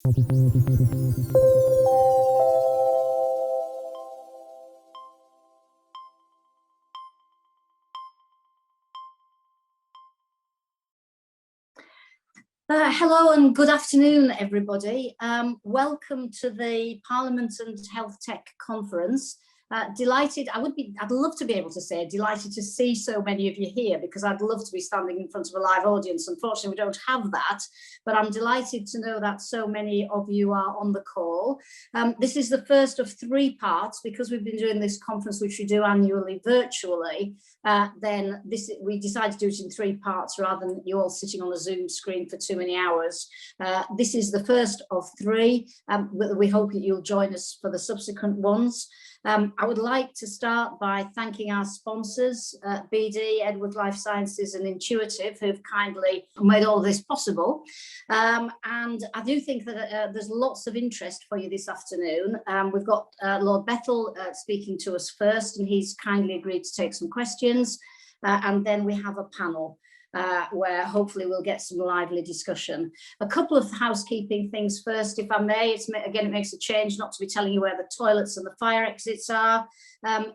Hello and good afternoon, everybody. Welcome to the Parliament and Health Tech Conference. Delighted, I'd love to be able to say delighted to see so many of you here, because I'd love to be standing in front of a live audience. Unfortunately, we don't have that, but I'm delighted to know that so many of you are on the call. This is the first of 3 parts, because we've been doing this conference, which we do annually virtually. We decided to do it in 3 parts rather than you all sitting on a Zoom screen for too many hours. This is the first of 3. We hope that you'll join us for the subsequent ones. I would like to start by thanking our sponsors, BD, Edward Life Sciences and Intuitive, who've kindly made all this possible. And I do think that there's lots of interest for you this afternoon. We've got Lord Bethel speaking to us first, and he's kindly agreed to take some questions. And then we have a panel where hopefully we'll get some lively discussion. A couple of housekeeping things first, if I may. It makes a change not to be telling you where the toilets and the fire exits are.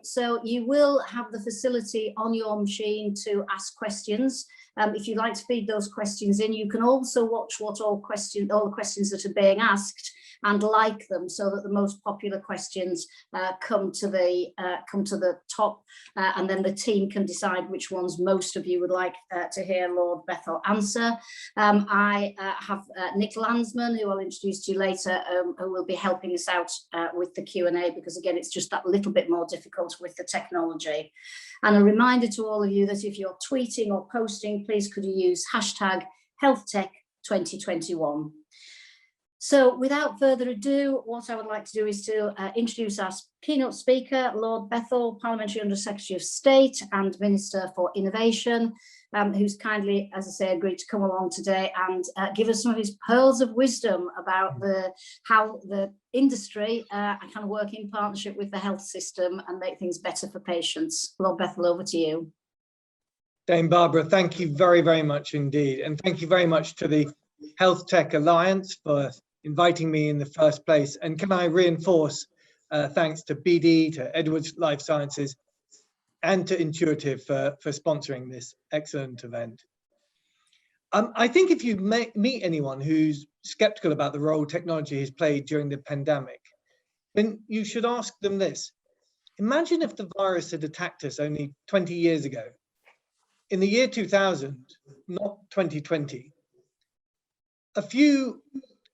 So you will have the facility on your machine to ask questions. If you'd like to feed those questions in, you can also watch what all the questions that are being asked and like them, so that the most popular questions come to the top, and then the team can decide which ones most of you would like to hear Lord Bethel answer. I have Nick Landsman, who I'll introduce to you later, who will be helping us out with the Q&A, because again, it's just that little bit more difficult with the technology. And a reminder to all of you that if you're tweeting or posting, please could you use hashtag HealthTech2021. So without further ado, what I would like to do is to introduce our keynote speaker, Lord Bethel, Parliamentary Under Secretary of State and Minister for Innovation, who's kindly, as I say, agreed to come along today and give us some of his pearls of wisdom about how the industry can work in partnership with the health system and make things better for patients. Lord Bethel, over to you. Dame Barbara, thank you very, very much indeed. And thank you very much to the Health Tech Alliance for inviting me in the first place. And can I reinforce thanks to BD, to Edward Life Sciences, and to Intuitive for sponsoring this excellent event. I think if you meet anyone who's skeptical about the role technology has played during the pandemic, then you should ask them this. Imagine if the virus had attacked us only 20 years ago. In the year 2000, not 2020,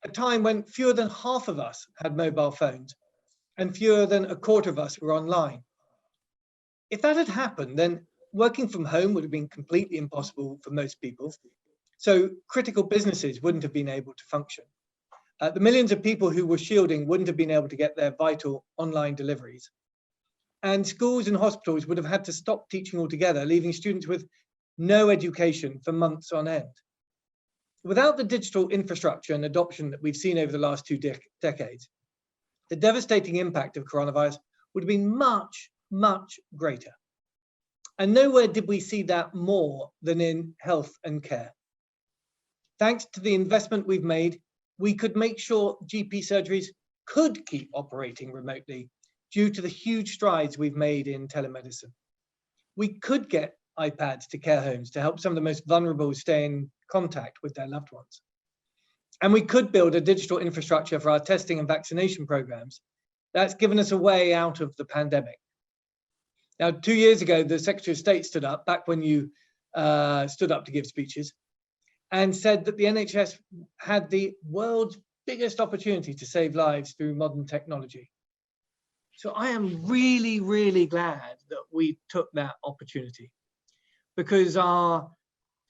a time when fewer than half of us had mobile phones and fewer than a quarter of us were online. If that had happened, then working from home would have been completely impossible for most people. So critical businesses wouldn't have been able to function. The millions of people who were shielding wouldn't have been able to get their vital online deliveries. And schools and hospitals would have had to stop teaching altogether, leaving students with no education for months on end. Without the digital infrastructure and adoption that we've seen over the last 2 decades, the devastating impact of coronavirus would have been much, much greater. And nowhere did we see that more than in health and care. Thanks to the investment we've made, we could make sure GP surgeries could keep operating remotely due to the huge strides we've made in telemedicine. We could get iPads to care homes to help some of the most vulnerable stay in contact with their loved ones. And we could build a digital infrastructure for our testing and vaccination programs that's given us a way out of the pandemic. Now, 2 years ago, the Secretary of State stood up, back when you stood up to give speeches, and said that the NHS had the world's biggest opportunity to save lives through modern technology. So I am really, really glad that we took that opportunity, because our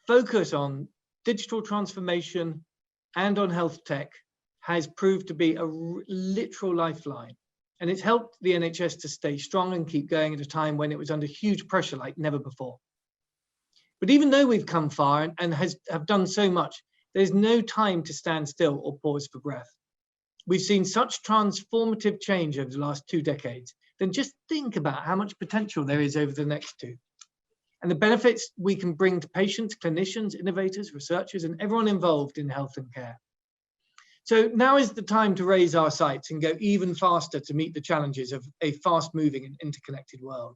focus on digital transformation and on health tech has proved to be a literal lifeline. And it's helped the NHS to stay strong and keep going at a time when it was under huge pressure like never before. But even though we've come far and have done so much, there's no time to stand still or pause for breath. We've seen such transformative change over the last 2 decades, then just think about how much potential there is over the next 2. And the benefits we can bring to patients, clinicians, innovators, researchers, and everyone involved in health and care. So now is the time to raise our sights and go even faster to meet the challenges of a fast-moving and interconnected world,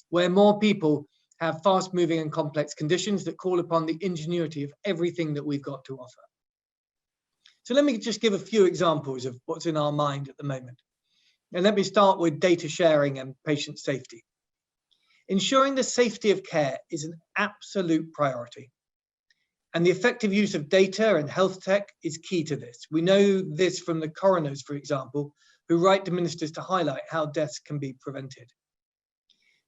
where more people have fast-moving and complex conditions that call upon the ingenuity of everything that we've got to offer. So let me just give a few examples of what's in our mind at the moment. And let me start with data sharing and patient safety. Ensuring the safety of care is an absolute priority. And the effective use of data and health tech is key to this. We know this from the coroners, for example, who write to ministers to highlight how deaths can be prevented.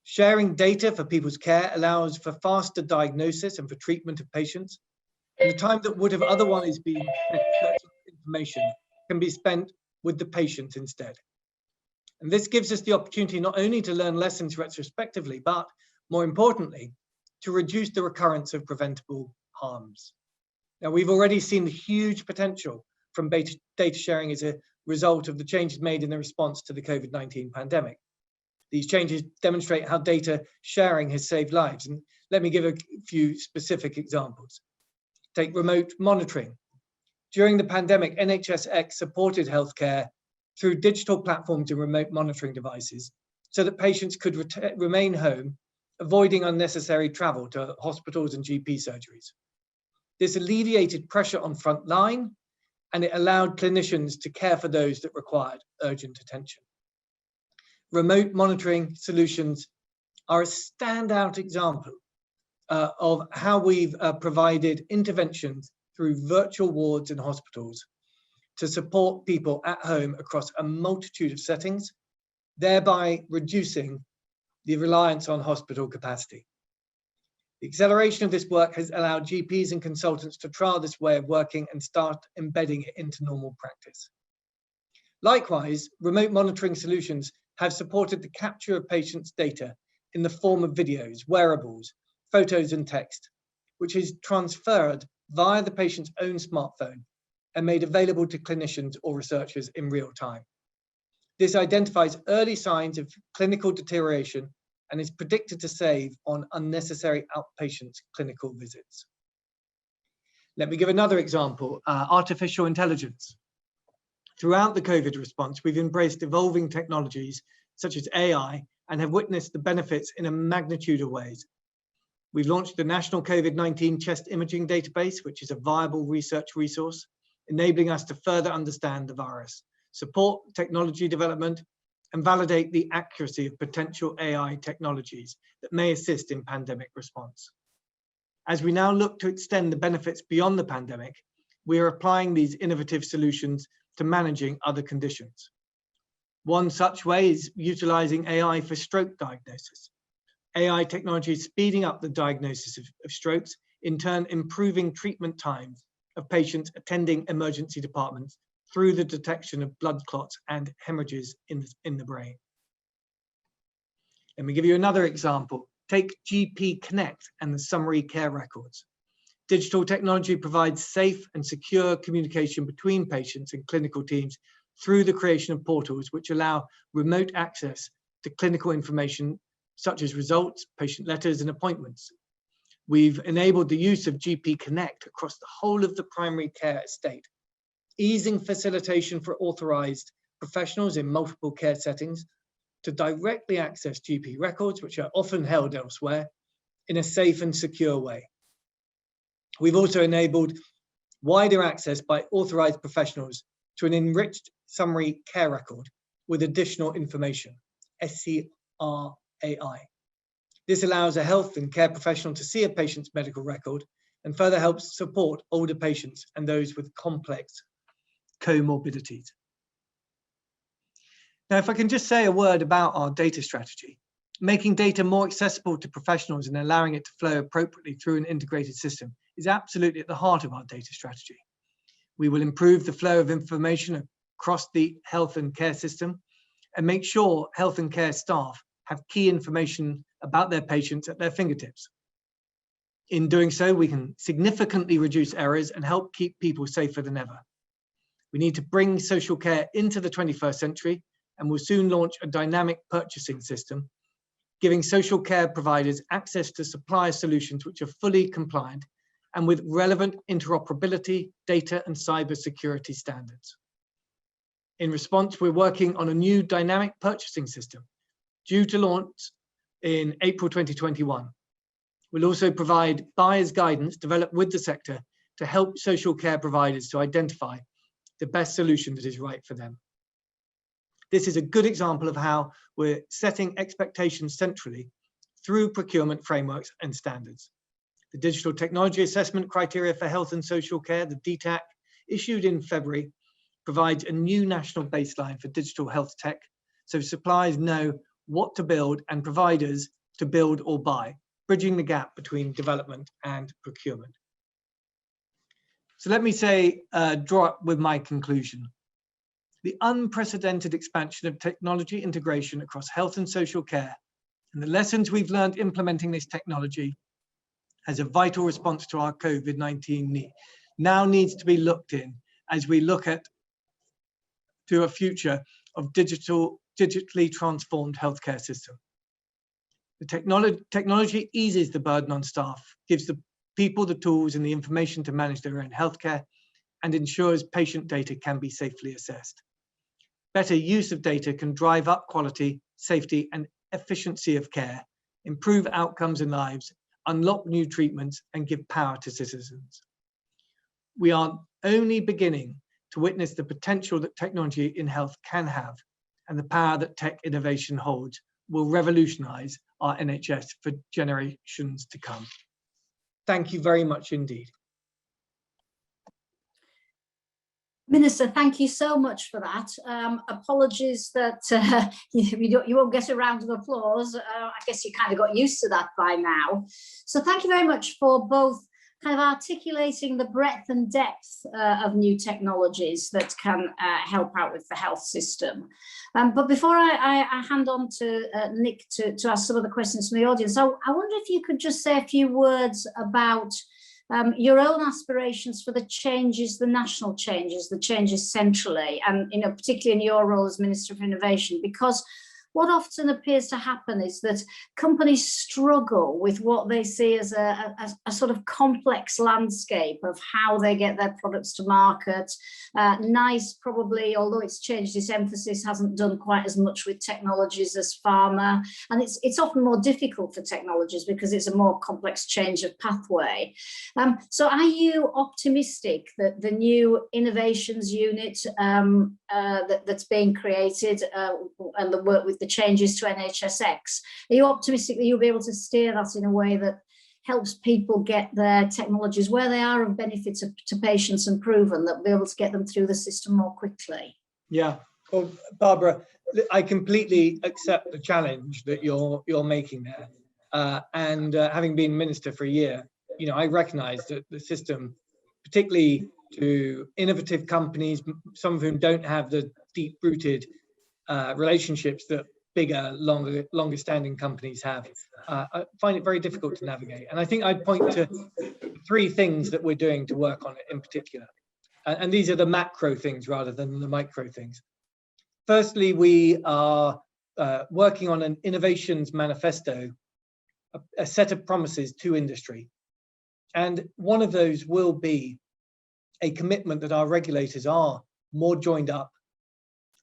Sharing data for people's care allows for faster diagnosis and for treatment of patients. And the time that would have otherwise been spent searching for information can be spent with the patient instead. And this gives us the opportunity not only to learn lessons retrospectively, but more importantly, to reduce the recurrence of preventable harms. Now, we've already seen the huge potential from data sharing as a result of the changes made in the response to the COVID-19 pandemic. These changes demonstrate how data sharing has saved lives. And let me give a few specific examples. Take remote monitoring. During the pandemic, NHS supported healthcare through digital platforms and remote monitoring devices so that patients could remain home, avoiding unnecessary travel to hospitals and GP surgeries. This alleviated pressure on frontline, and it allowed clinicians to care for those that required urgent attention. Remote monitoring solutions are a standout example of how we've provided interventions through virtual wards in hospitals to support people at home across a multitude of settings, thereby reducing the reliance on hospital capacity. The acceleration of this work has allowed GPs and consultants to trial this way of working and start embedding it into normal practice. Likewise, remote monitoring solutions have supported the capture of patients' data in the form of videos, wearables, photos and text, which is transferred via the patient's own smartphone and made available to clinicians or researchers in real time. This identifies early signs of clinical deterioration and is predicted to save on unnecessary outpatient clinical visits. Let me give another example, artificial intelligence. Throughout the COVID response, we've embraced evolving technologies such as AI and have witnessed the benefits in a magnitude of ways. We've launched the National COVID-19 Chest Imaging Database, which is a viable research resource, enabling us to further understand the virus, support technology development, and validate the accuracy of potential AI technologies that may assist in pandemic response. As we now look to extend the benefits beyond the pandemic, we are applying these innovative solutions to managing other conditions. One such way is utilizing AI for stroke diagnosis. AI technology is speeding up the diagnosis of strokes, in turn improving treatment times of patients attending emergency departments through the detection of blood clots and hemorrhages in the brain. Let me give you another example. Take GP Connect and the summary care records. Digital technology provides safe and secure communication between patients and clinical teams through the creation of portals which allow remote access to clinical information such as results, patient letters, and appointments. We've enabled the use of GP Connect across the whole of the primary care estate, easing facilitation for authorized professionals in multiple care settings to directly access GP records, which are often held elsewhere, in a safe and secure way. We've also enabled wider access by authorized professionals to an enriched summary care record with additional information, SCRAI. This allows a health and care professional to see a patient's medical record and further helps support older patients and those with complex comorbidities. Now, if I can just say a word about our data strategy, making data more accessible to professionals and allowing it to flow appropriately through an integrated system is absolutely at the heart of our data strategy. We will improve the flow of information across the health and care system and make sure health and care staff have key information about their patients at their fingertips. In doing so, we can significantly reduce errors and help keep people safer than ever. We need to bring social care into the 21st century and will soon launch a dynamic purchasing system, giving social care providers access to supplier solutions which are fully compliant and with relevant interoperability, data and cybersecurity standards. In response, we're working on a new dynamic purchasing system due to launch in April 2021. We'll also provide buyers guidance developed with the sector to help social care providers to identify the best solution that is right for them. This is a good example of how we're setting expectations centrally through procurement frameworks and standards. The Digital Technology Assessment Criteria for Health and Social Care, the DTAC, issued in February, provides a new national baseline for digital health tech, so suppliers know what to build and providers to build or buy, bridging the gap between development and procurement. So let me draw up with my conclusion. The unprecedented expansion of technology integration across health and social care and the lessons we've learned implementing this technology as a vital response to our COVID-19 need now needs to be looked in as we look to a future of digitally transformed healthcare system. The technology eases the burden on staff, gives the people the tools and the information to manage their own healthcare, and ensures patient data can be safely assessed. Better use of data can drive up quality, safety, and efficiency of care, improve outcomes and lives, unlock new treatments, and give power to citizens. We are only beginning to witness the potential that technology in health can have, and the power that tech innovation holds will revolutionize our NHS for generations to come. Thank you very much indeed. Minister, thank you so much for that. Apologies that you won't get a round of applause. I guess you kind of got used to that by now. So thank you very much for both kind of articulating the breadth and depth of new technologies that can help out with the health system. But before I hand on to Nick to ask some of the questions from the audience, I wonder if you could just say a few words about your own aspirations for the changes, the national changes, the changes centrally, and particularly in your role as Minister of Innovation, because what often appears to happen is that companies struggle with what they see as a sort of complex landscape of how they get their products to market. NICE probably, although it's changed its emphasis, hasn't done quite as much with technologies as pharma. And it's often more difficult for technologies because it's a more complex change of pathway. So are you optimistic that the new innovations unit that's being created and the work with the changes to NHSX, are you optimistic that you'll be able to steer that in a way that helps people get their technologies where they are of benefit to patients and proven, that we'll be able to get them through the system more quickly? Yeah, well, Barbara, I completely accept the challenge that you're making there. Having been minister for a year, I recognize that the system, particularly to innovative companies, some of whom don't have the deep-rooted relationships that bigger, longer standing companies have, I find it very difficult to navigate. And I think I'd point to 3 things that we're doing to work on it in particular. And these are the macro things rather than the micro things. Firstly, we are working on an innovations manifesto, a set of promises to industry. And one of those will be a commitment that our regulators are more joined up,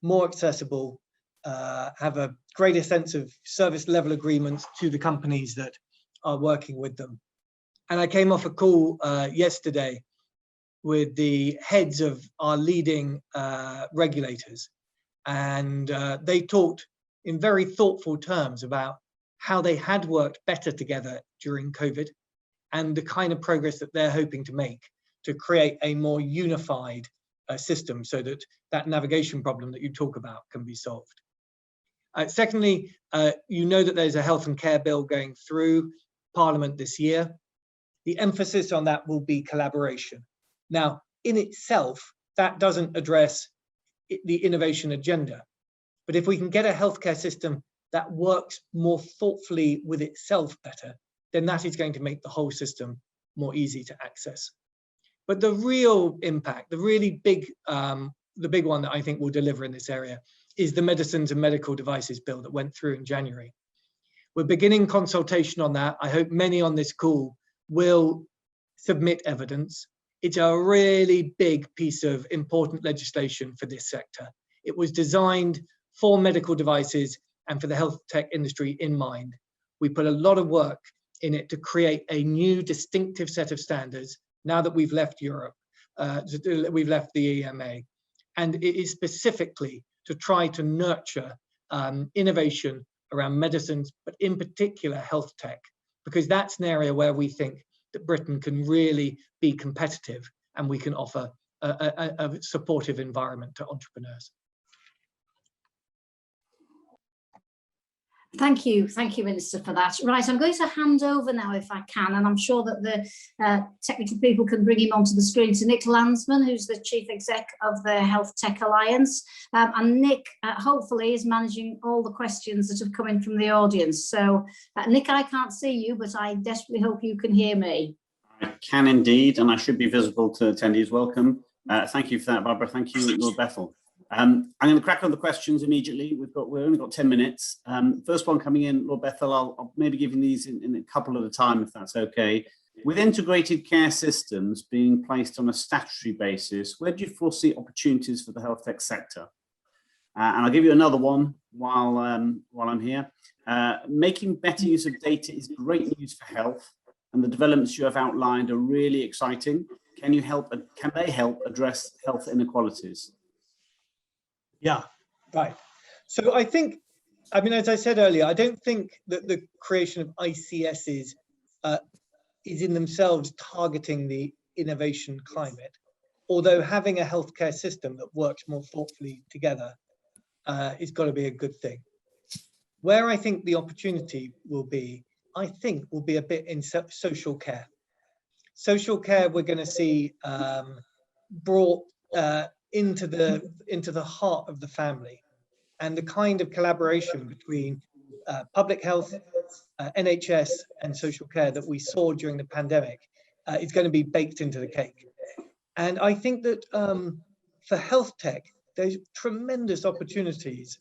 more accessible, have a greater sense of service level agreements to the companies that are working with them. And I came off a call yesterday with the heads of our leading regulators, and they talked in very thoughtful terms about how they had worked better together during COVID and the kind of progress that they're hoping to make to create a more unified system so that that navigation problem that you talk about can be solved. Secondly, you know that there's a health and care bill going through Parliament this year. The emphasis on that will be collaboration. Now, in itself, that doesn't address the innovation agenda. But if we can get a healthcare system that works more thoughtfully with itself better, then that is going to make the whole system more easy to access. But the real impact, the really big, the big one that I think will deliver in this area is the Medicines and Medical Devices Bill that went through in January. We're beginning consultation on that. I hope many on this call will submit evidence. It's a really big piece of important legislation for this sector. It was designed for medical devices and for the health tech industry in mind. We put a lot of work in it to create a new distinctive set of standards now that we've left Europe, we've left the EMA. And it is specifically to try to nurture innovation around medicines, but in particular health tech, because that's an area where we think that Britain can really be competitive and we can offer a supportive environment to entrepreneurs. Thank you, Minister, for that. Right, I'm going to hand over now, if I can, and I'm sure that the technical people can bring him onto the screen, to Nick Landsman, who's the Chief Exec of the HealthTech Alliance. And Nick, hopefully, is managing all the questions that have come in from the audience. So, Nick, I can't see you, but I desperately hope you can hear me. I can indeed, and I should be visible to attendees. Welcome. Thank you for that, Barbara. Thank you, Lord Bethel. I'm going to crack on the questions immediately. We've only got 10 minutes. First one coming in, Lord Bethel, I'll maybe give you these in a couple at a time, if that's okay. With integrated care systems being placed on a statutory basis, where do you foresee opportunities for the health tech sector? And I'll give you another one while I'm here. Making better use of data is great news for health, and the developments you have outlined are really exciting. Can they help address health inequalities? Yeah, right. So I think, I mean, as I said earlier, I don't think that the creation of ICSs is in themselves targeting the innovation climate, although having a healthcare system that works more thoughtfully together is got to be a good thing. Where I think the opportunity will be, I think, will be a bit in social care. Social care, we're going to see brought into the heart of the family, and the kind of collaboration between public health, NHS and social care that we saw during the pandemic is going to be baked into the cake. And I think that for health tech, there's tremendous opportunities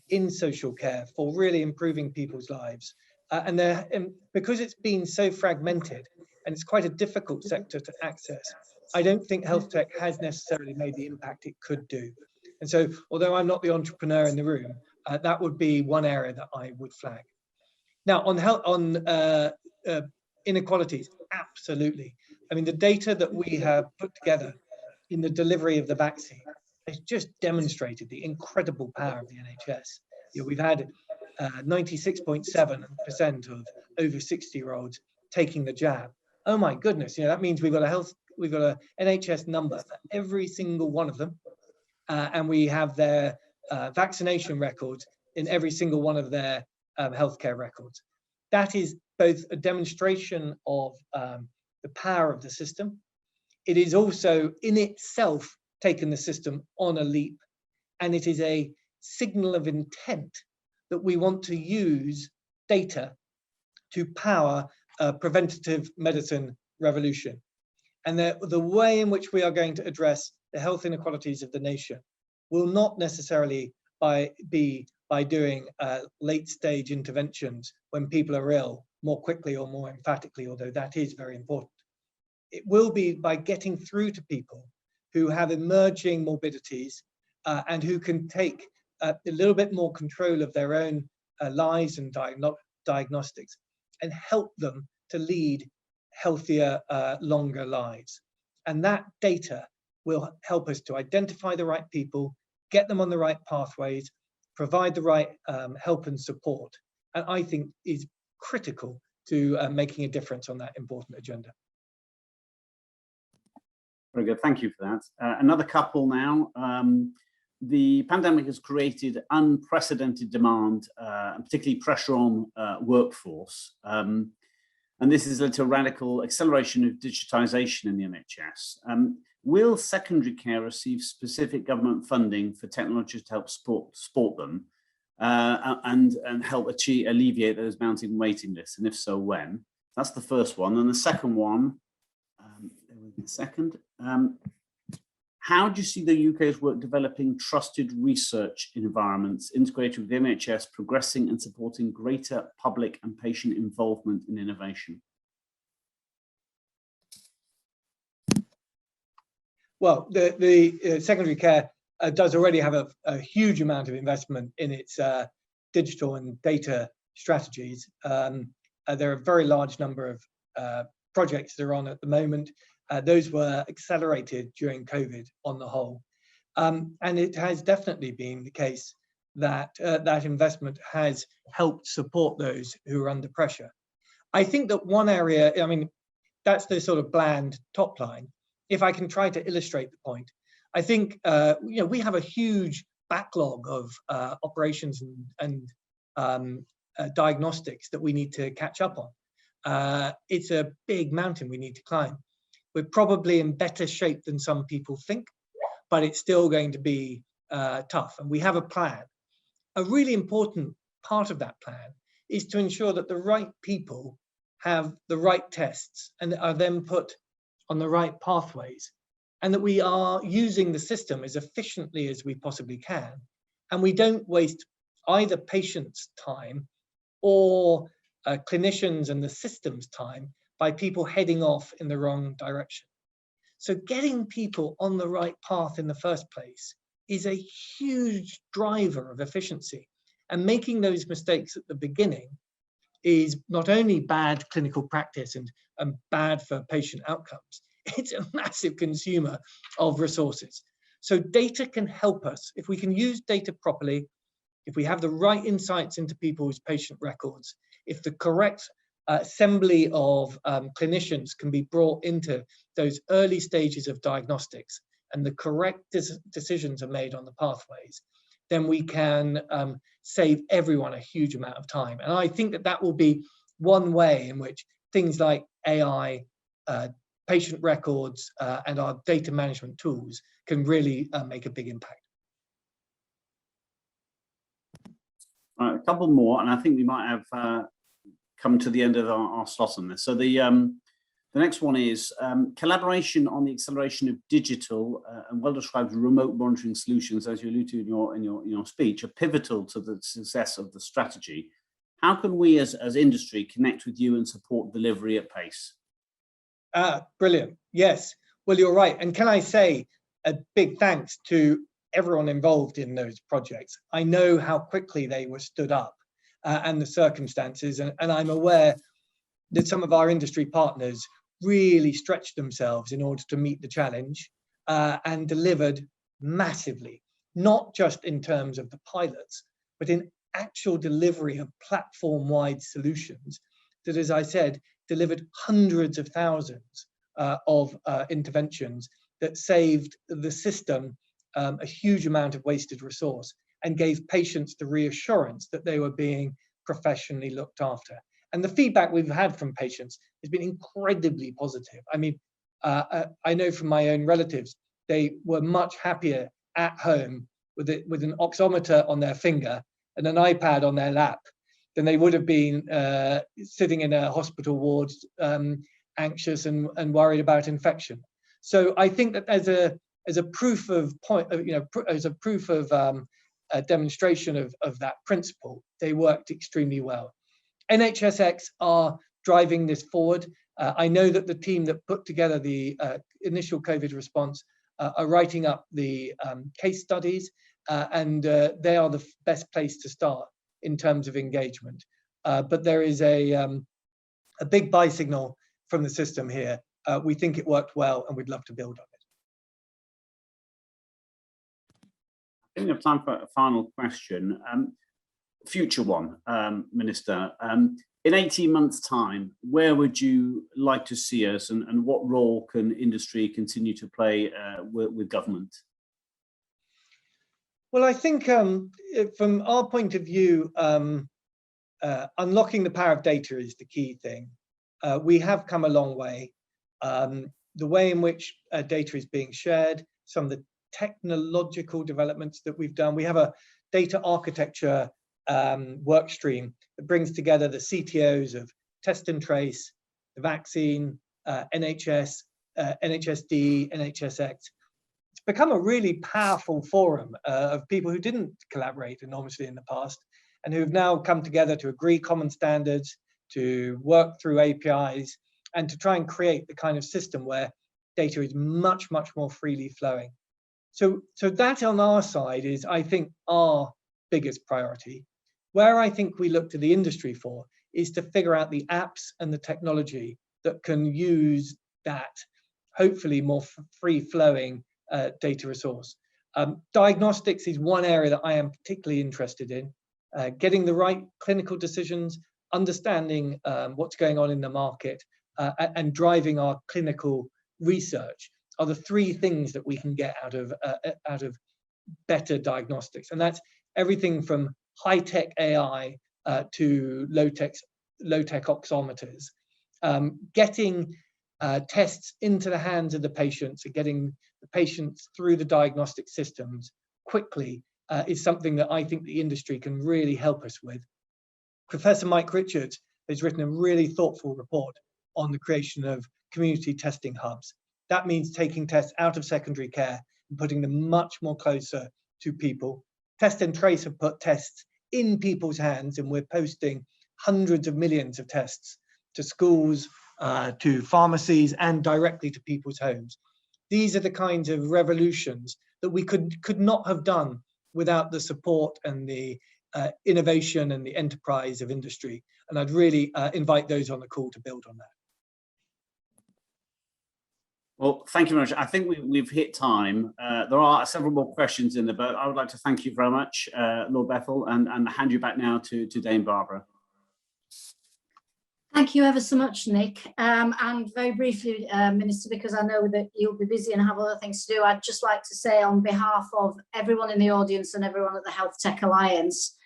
in social care for really improving people's lives. And because it's been so fragmented and it's quite a difficult sector to access, I don't think health tech has necessarily made the impact it could do. And so, although I'm not the entrepreneur in the room, that would be one area that I would flag. Now, on inequalities, absolutely. I mean, the data that we have put together in the delivery of the vaccine has just demonstrated the incredible power of the NHS. You know, we've had 96.7% of over 60-year-olds taking the jab. Oh my goodness, you know, that means we've got an NHS number for every single one of them, and we have their vaccination records in every single one of their healthcare records. That is both a demonstration of the power of the system. It is also in itself taken the system on a leap, and it is a signal of intent that we want to use data to power a preventative medicine revolution. And the way in which we are going to address the health inequalities of the nation will not necessarily be by doing late stage interventions when people are ill more quickly or more emphatically, although that is very important. It will be by getting through to people who have emerging morbidities and who can take a little bit more control of their own lives and diagnostics, and help them to lead healthier, longer lives. And that data will help us to identify the right people, get them on the right pathways, provide the right help and support, and I think is critical to making a difference on that important agenda. Very good, thank you for that. Another couple now. The pandemic has created unprecedented demand, and particularly pressure on workforce. And this has led to a radical acceleration of digitization in the NHS. Will secondary care receive specific government funding for technologies to help support them and help alleviate those mounting waiting lists? And if so, when? That's the first one. And the second one, how do you see the UK's work developing trusted research environments integrated with the NHS, progressing and supporting greater public and patient involvement in innovation? Well, the secondary care does already have a huge amount of investment in its digital and data strategies. There are a very large number of projects that are on at the moment. Those were accelerated during COVID on the whole. And it has definitely been the case that that investment has helped support those who are under pressure. I think that one area, I mean, that's the sort of bland top line. If I can try to illustrate the point, I think we have a huge backlog of operations and diagnostics that we need to catch up on. It's a big mountain we need to climb. We're probably in better shape than some people think, but it's still going to be tough. And we have a plan. A really important part of that plan is to ensure that the right people have the right tests and are then put on the right pathways, and that we are using the system as efficiently as we possibly can. And we don't waste either patients' time or clinicians and the system's time by people heading off in the wrong direction. So getting people on the right path in the first place is a huge driver of efficiency. And making those mistakes at the beginning is not only bad clinical practice and bad for patient outcomes, it's a massive consumer of resources. So data can help us. If we can use data properly, if we have the right insights into people's patient records, if the correct assembly of clinicians can be brought into those early stages of diagnostics and the correct decisions are made on the pathways, then we can save everyone a huge amount of time. And I think that that will be one way in which things like AI, patient records, and our data management tools can really make a big impact. All right, a couple more, and I think we might have come to the end of our slot on this. So the next one is collaboration on the acceleration of digital and well-described remote monitoring solutions, as you alluded to in your speech, are pivotal to the success of the strategy. How can we as industry connect with you and support delivery at pace? Brilliant. Yes. Well, you're right. And can I say a big thanks to everyone involved in those projects. I know how quickly they were stood up and the circumstances, and I'm aware that some of our industry partners really stretched themselves in order to meet the challenge and delivered massively, not just in terms of the pilots, but in actual delivery of platform-wide solutions that, as I said, delivered hundreds of thousands of interventions that saved the system a huge amount of wasted resource and gave patients the reassurance that they were being professionally looked after. And the feedback we've had from patients has been incredibly positive. I mean, I know from my own relatives, they were much happier at home with an oximeter on their finger and an iPad on their lap than they would have been sitting in a hospital ward, anxious and worried about infection. So I think that as a proof of a demonstration of that principle, they worked extremely well. NHSX are driving this forward. I know that the team that put together the initial COVID response are writing up the case studies, and they are the best place to start in terms of engagement. But there is a big buy signal from the system here. We think it worked well, and we'd love to build on it. I think we have time for a final question. Future one, Minister. In 18 months' time, where would you like to see us, and what role can industry continue to play with government? Well, I think from our point of view, unlocking the power of data is the key thing. We have come a long way. The way in which data is being shared, some of the technological developments that we've done. We have a data architecture work stream that brings together the CTOs of Test and Trace, the vaccine, NHS, NHSD, NHSX. It's become a really powerful forum of people who didn't collaborate enormously in the past and who've now come together to agree common standards, to work through APIs, and to try and create the kind of system where data is much, much more freely flowing. So that on our side is, I think, our biggest priority. Where I think we look to the industry for is to figure out the apps and the technology that can use that hopefully more free-flowing data resource. Diagnostics is one area that I am particularly interested in. Getting the right clinical decisions, understanding what's going on in the market, and driving our clinical research are the three things that we can get out of better diagnostics. And that's everything from high-tech AI to low-tech oximeters. Getting tests into the hands of the patients and getting the patients through the diagnostic systems quickly is something that I think the industry can really help us with. Professor Mike Richards has written a really thoughtful report on the creation of community testing hubs. That means taking tests out of secondary care and putting them much more closer to people. Test and Trace have put tests in people's hands, and we're posting hundreds of millions of tests to schools, to pharmacies, and directly to people's homes. These are the kinds of revolutions that we could not have done without the support and the innovation and the enterprise of industry. And I'd really invite those on the call to build on that. Well, thank you very much. I think we've hit time. There are several more questions in there, but I would like to thank you very much, Lord Bethel, and hand you back now to Dame Barbara. Thank you ever so much, Nick. And very briefly, Minister, because I know that you'll be busy and have other things to do, I'd just like to say on behalf of everyone in the audience and everyone at the HealthTech Alliance,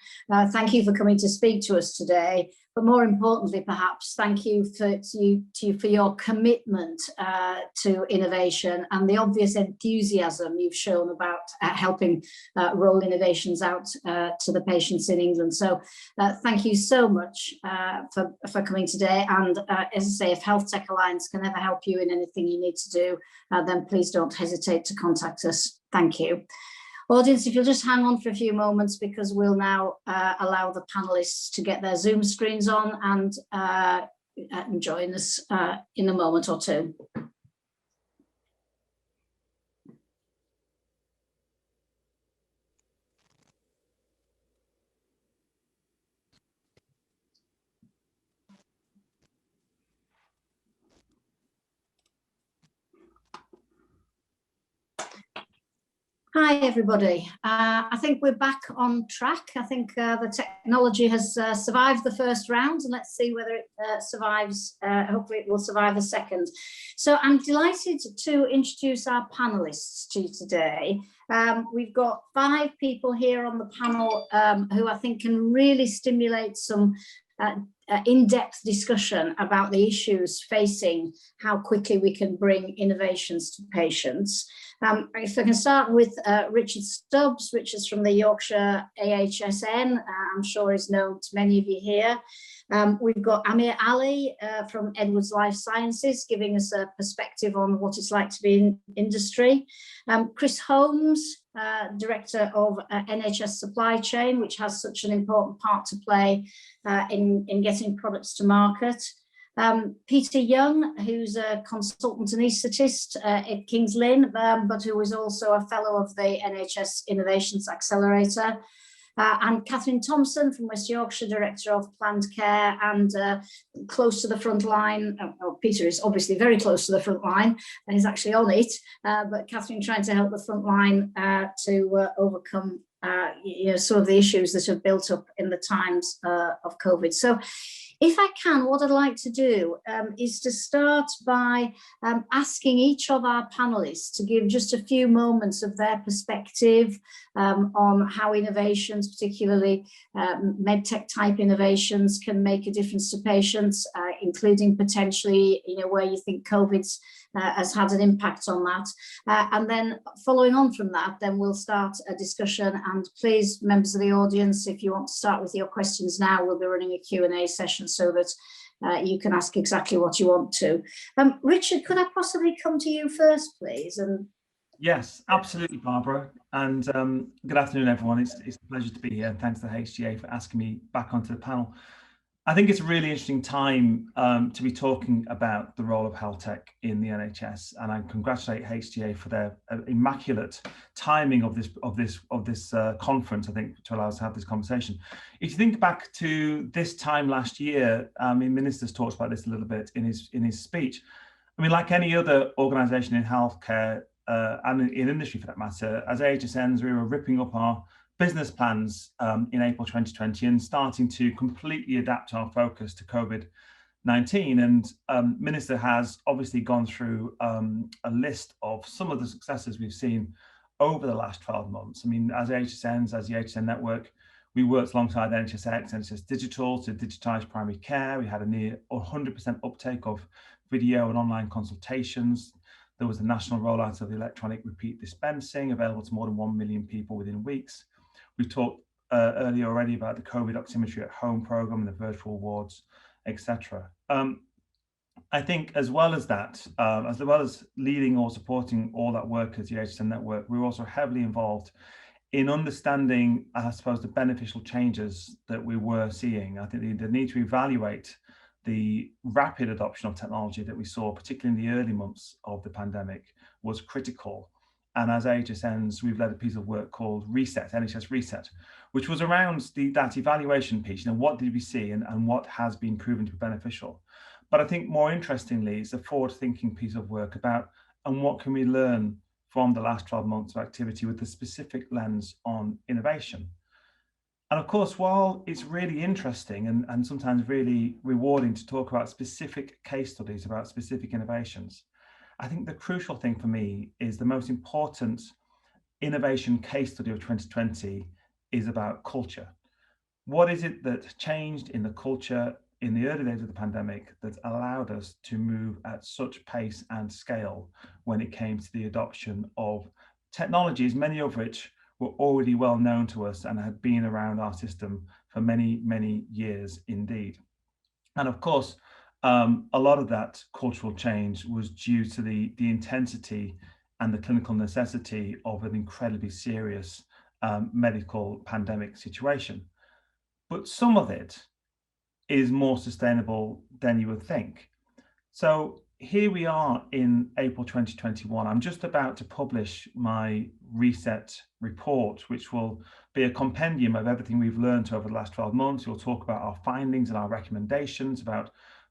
thank you for coming to speak to us today. But more importantly, perhaps, thank you for your commitment to innovation and the obvious enthusiasm you've shown about helping roll innovations out to the patients in England. So thank you so much for coming today. And as I say, if HealthTech Alliance can ever help you in anything you need to do, then please don't hesitate to contact us. Thank you. Audience, if you'll just hang on for a few moments, because we'll now allow the panelists to get their Zoom screens on and join us in a moment or two. Hi, everybody. I think we're back on track. I think the technology has survived the first round, and let's see whether it survives. Hopefully it will survive a second. So I'm delighted to introduce our panelists to you today. We've got 5 people here on the panel who I think can really stimulate some in-depth discussion about the issues facing how quickly we can bring innovations to patients. If I can start with Richard Stubbs. Richard's from the Yorkshire AHSN, I'm sure is known to many of you here. We've got Amir Ali from Edwards Life Sciences, giving us a perspective on what it's like to be in industry. Chris Holmes, Director of NHS Supply Chain, which has such an important part to play in getting products to market. Peter Young, who's a consultant anaesthetist at King's Lynn, but who is also a fellow of the NHS Innovations Accelerator. And Catherine Thompson from West Yorkshire, Director of Planned Care and close to the front line. Oh, Peter is obviously very close to the front line and is actually on it, but Catherine trying to help the front line to overcome some of the issues that have built up in the times of COVID. So if I can, what I'd like to do is to start by asking each of our panelists to give just a few moments of their perspective on how innovations, particularly medtech type innovations, can make a difference to patients, including potentially, where you think COVID's has had an impact on that. And then following on from that, then we'll start a discussion. And please, members of the audience, if you want to start with your questions now, we'll be running a Q&A session so that you can ask exactly what you want to. Richard, could I possibly come to you first, please? And yes, absolutely, Barbara. And good afternoon, everyone. It's a pleasure to be here. And thanks to the HGA for asking me back onto the panel. I think it's a really interesting time to be talking about the role of HealthTech in the NHS, and I congratulate HTA for their immaculate timing of this conference. I think to allow us to have this conversation. If you think back to this time last year, Minister's talked about this a little bit in his speech. I mean, like any other organisation in healthcare and in industry for that matter, as HSNs, we were ripping up our business plans in April 2020 and starting to completely adapt our focus to COVID-19. And Minister has obviously gone through a list of some of the successes we've seen over the last 12 months. I mean, as HSNs, as the HSN network, we worked alongside NHSX, NHS Digital to digitise primary care. We had a near 100% uptake of video and online consultations. There was a national rollout of the electronic repeat dispensing available to more than 1 million people within weeks. We talked earlier already about the COVID oximetry at home program and the virtual wards, etc. I think as well as that, as well as leading or supporting all that work as the HSN network, we're also heavily involved in understanding, I suppose, the beneficial changes that we were seeing. I think the need to evaluate the rapid adoption of technology that we saw, particularly in the early months of the pandemic, was critical. And as HSNs, we've led a piece of work called Reset, NHS Reset, which was around that evaluation piece. You know, what did we see and what has been proven to be beneficial? But I think more interestingly, it's a forward-thinking piece of work about, and what can we learn from the last 12 months of activity with the specific lens on innovation. And of course, while it's really interesting and sometimes really rewarding to talk about specific case studies about specific innovations, I think the crucial thing for me is the most important innovation case study of 2020 is about culture. What is it that changed in the culture in the early days of the pandemic that allowed us to move at such pace and scale when it came to the adoption of technologies, many of which were already well known to us and had been around our system for many, many years indeed. And of course, a lot of that cultural change was due to the intensity and the clinical necessity of an incredibly serious medical pandemic situation. But some of it is more sustainable than you would think. So here we are in April 2021. I'm just about to publish my Reset report, which will be a compendium of everything we've learned over the last 12 months. We'll talk about our findings and our recommendations, about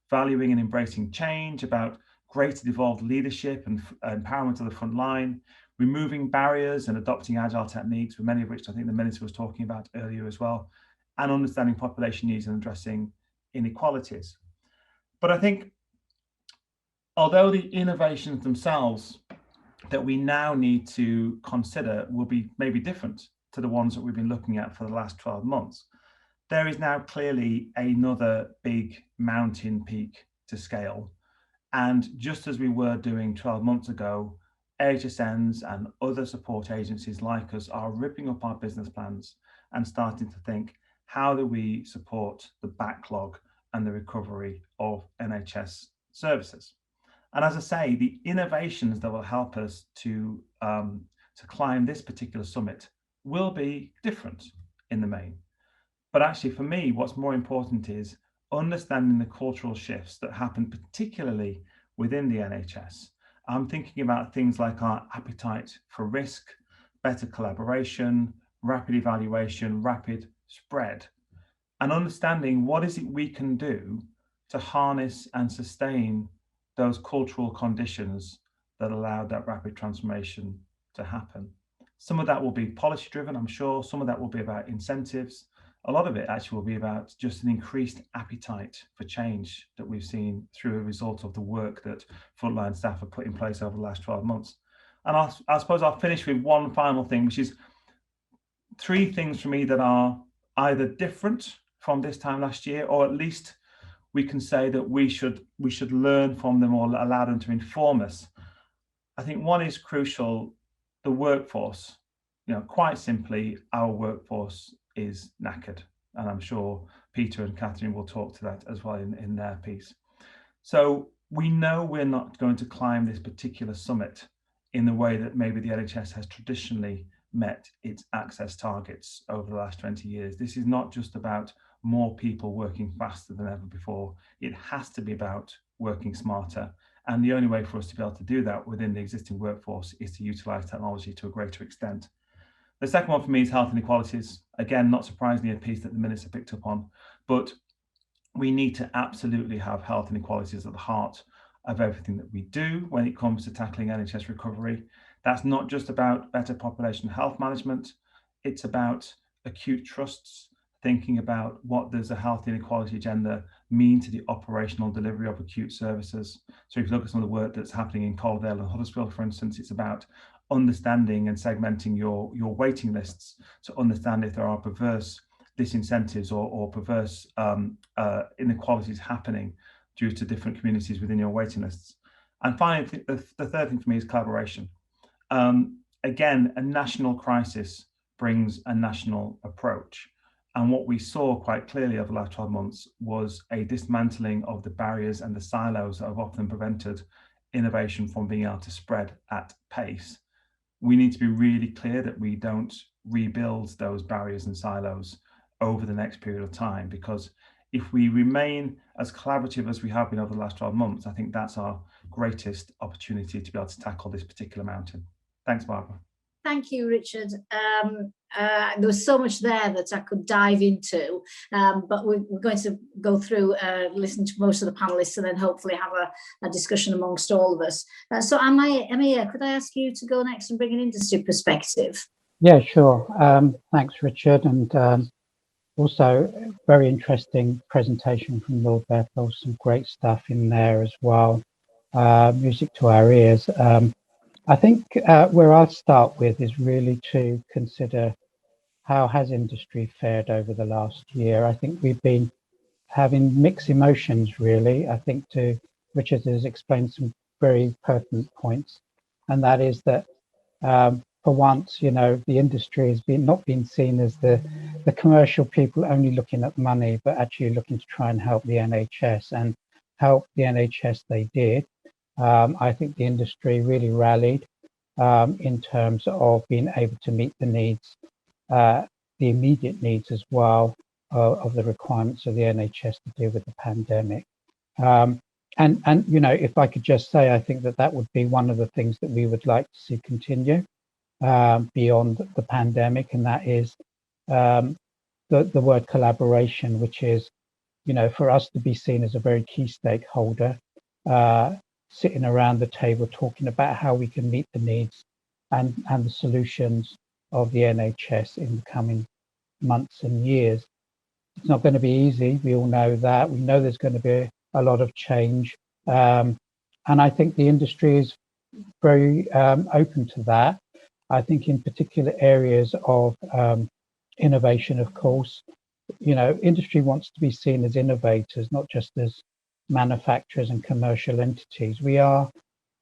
valuing and embracing change, about greater devolved leadership and empowerment of the front line, removing barriers and adopting agile techniques, for many of which I think the Minister was talking about earlier as well, and understanding population needs and addressing inequalities. But I think although the innovations themselves that we now need to consider will be maybe different to the ones that we've been looking at for the last 12 months, there is now clearly another big mountain peak to scale. And just as we were doing 12 months ago, HSNs and other support agencies like us are ripping up our business plans and starting to think, how do we support the backlog and the recovery of NHS services? And as I say, the innovations that will help us to climb this particular summit will be different in the main. But actually, for me, what's more important is understanding the cultural shifts that happen, particularly within the NHS. I'm thinking about things like our appetite for risk, better collaboration, rapid evaluation, rapid spread, and understanding what is it we can do to harness and sustain those cultural conditions that allowed that rapid transformation to happen. Some of that will be policy driven, I'm sure. Some of that will be about incentives. A lot of it actually will be about just an increased appetite for change that we've seen through a result of the work that frontline staff have put in place over the last 12 months. And I suppose I'll finish with one final thing, which is three things for me that are either different from this time last year, or at least we can say that we should learn from them or allow them to inform us. I think one is crucial, the workforce. You know, quite simply, our workforce is knackered. And I'm sure Peter and Catherine will talk to that as well in their piece. So we know we're not going to climb this particular summit in the way that maybe the NHS has traditionally met its access targets over the last 20 years. This is not just about more people working faster than ever before. It has to be about working smarter. And the only way for us to be able to do that within the existing workforce is to utilize technology to a greater extent. The second one for me is health inequalities. Again, not surprisingly, a piece that the Minister picked up on, but we need to absolutely have health inequalities at the heart of everything that we do when it comes to tackling NHS recovery. That's not just about better population health management, it's about acute trusts, thinking about what does a health inequality agenda mean to the operational delivery of acute services. So if you look at some of the work that's happening in Calderdale and Huddersfield, for instance, it's about understanding and segmenting your waiting lists to understand if there are perverse disincentives or perverse inequalities happening due to different communities within your waiting lists. And finally, the third thing for me is collaboration. Again, a national crisis brings a national approach. And what we saw quite clearly over the last 12 months was a dismantling of the barriers and the silos that have often prevented innovation from being able to spread at pace. We need to be really clear that we don't rebuild those barriers and silos over the next period of time, because if we remain as collaborative as we have been over the last 12 months, I think that's our greatest opportunity to be able to tackle this particular mountain. Thanks, Barbara. Thank you, Richard. There was so much there that I could dive into, but we're going to go through, listen to most of the panelists, and then hopefully have a discussion amongst all of us. So Amir, could I ask you to go next and bring an industry perspective? Yeah, sure. Thanks, Richard. And also very interesting presentation from Lord Bethel, some great stuff in there as well. Music to our ears. I think where I'll start with is really to consider how has industry fared over the last year. I think we've been having mixed emotions, really. I think Richard has explained some very pertinent points, and that is that for once, the industry has not been seen as the commercial people only looking at money, but actually looking to try and help the NHS, and help the NHS they did. I think the industry really rallied in terms of being able to meet the needs, the immediate needs as well of the requirements of the NHS to deal with the pandemic. And if I could just say, I think that would be one of the things that we would like to see continue beyond the pandemic, and that is the word collaboration, which is, for us to be seen as a very key stakeholder, sitting around the table talking about how we can meet the needs and the solutions of the NHS in the coming months and years. It's not going to be easy. We all know that. We know there's going to be a lot of change. And I think the industry is very open to that. I think in particular areas of innovation, of course, industry wants to be seen as innovators, not just as manufacturers and commercial entities. We are,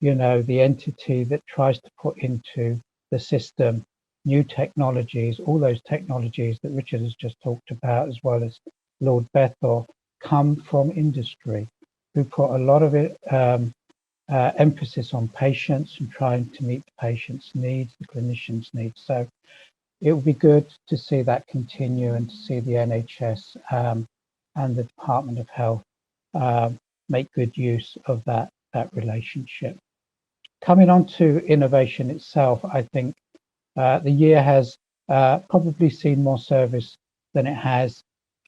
the entity that tries to put into the system new technologies. All those technologies that Richard has just talked about, as well as Lord Bethel, come from industry, who put a lot of it emphasis on patients and trying to meet the patient's needs, the clinician's needs. So it would be good to see that continue, and to see the NHS and the Department of Health make good use of that relationship. Coming on to innovation itself, I think the year has probably seen more service than it has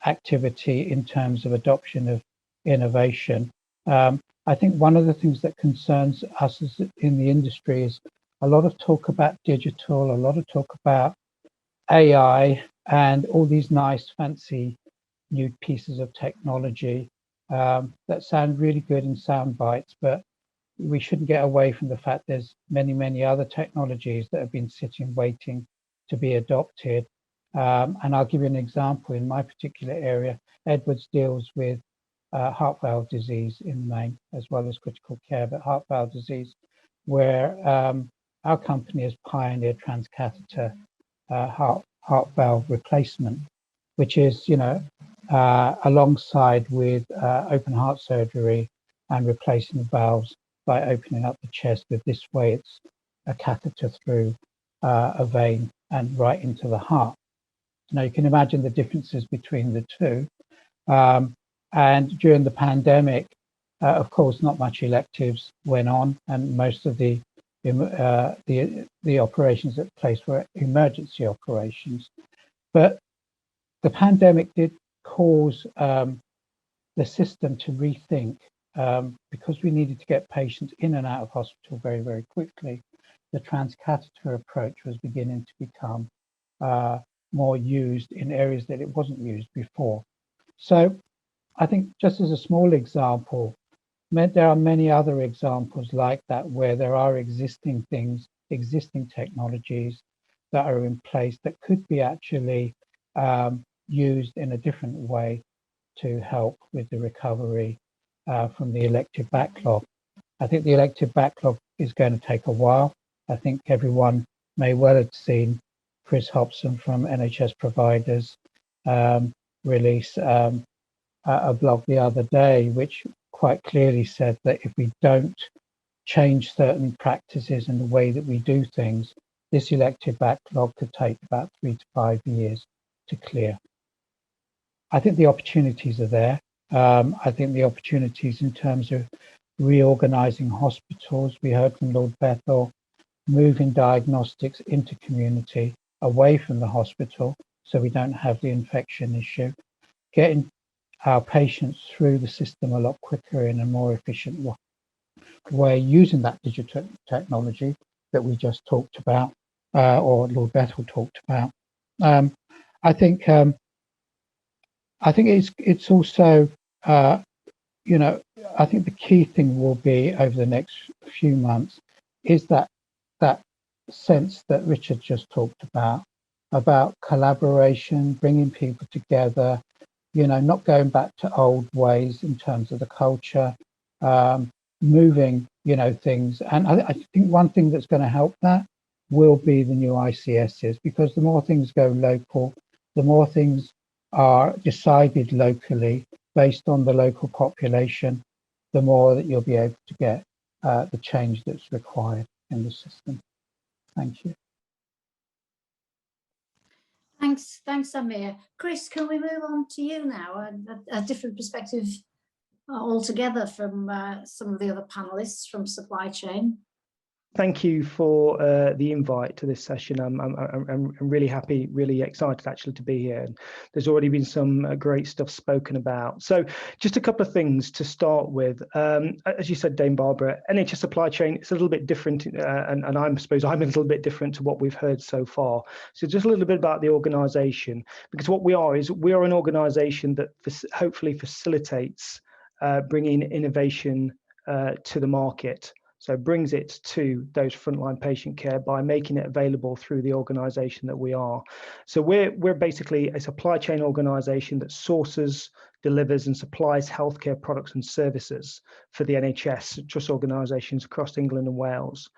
activity in terms of adoption of innovation. I think one of the things that concerns us in the industry is a lot of talk about digital, a lot of talk about AI, and all these nice fancy new pieces of technology that sound really good in sound bites, but we shouldn't get away from the fact there's many other technologies that have been sitting waiting to be adopted. And I'll give you an example. In my particular area, Edwards deals with heart valve disease in the main, as well as critical care, but heart valve disease, where our company has pioneered transcatheter heart valve replacement, which is, alongside with open heart surgery and replacing the valves by opening up the chest. With this way, it's a catheter through a vein and right into the heart. Now you can imagine the differences between the two. And during the pandemic, of course, not much electives went on, and most of the operations that took place were emergency operations. But the pandemic did cause the system to rethink, because we needed to get patients in and out of hospital very, very quickly. The transcatheter approach was beginning to become more used in areas that it wasn't used before. So I think, just as a small example, there are many other examples like that, where there are existing things, existing technologies that are in place that could be actually used in a different way to help with the recovery from the elective backlog. I think the elective backlog is going to take a while. I think everyone may well have seen Chris Hobson from NHS Providers release a blog the other day, which quite clearly said that if we don't change certain practices and the way that we do things, this elective backlog could take about 3 to 5 years to clear. I think the opportunities are there. I think the opportunities in terms of reorganizing hospitals, we heard from Lord Bethel, moving diagnostics into community, away from the hospital, so we don't have the infection issue, getting our patients through the system a lot quicker in a more efficient way, using that digital technology that we just talked about, or Lord Bethel talked about. I think it's also, you know, I think the key thing will be over the next few months is that sense that Richard just talked about collaboration, bringing people together, you know, not going back to old ways in terms of the culture, moving, you know, things. And I think one thing that's going to help that will be the new ICSs, because the more things go local, the more things are decided locally based on the local population, the more that you'll be able to get the change that's required in the system. Thank you. Thanks, Amir. Chris, can we move on to you now? A different perspective altogether from some of the other panelists from supply chain. Thank you for the invite to this session. I'm really happy, really excited actually to be here. And there's already been some great stuff spoken about. So just a couple of things to start with. As you said, Dame Barbara, NHS supply chain is a little bit different, and I suppose I'm a little bit different to what we've heard so far. So just a little bit about the organisation, because what we are an organisation that hopefully facilitates bringing innovation to the market. So brings it to those frontline patient care by making it available through the organisation that we are. So we're basically a supply chain organisation that sources, delivers and supplies healthcare products and services for the NHS trust organisations across England and Wales.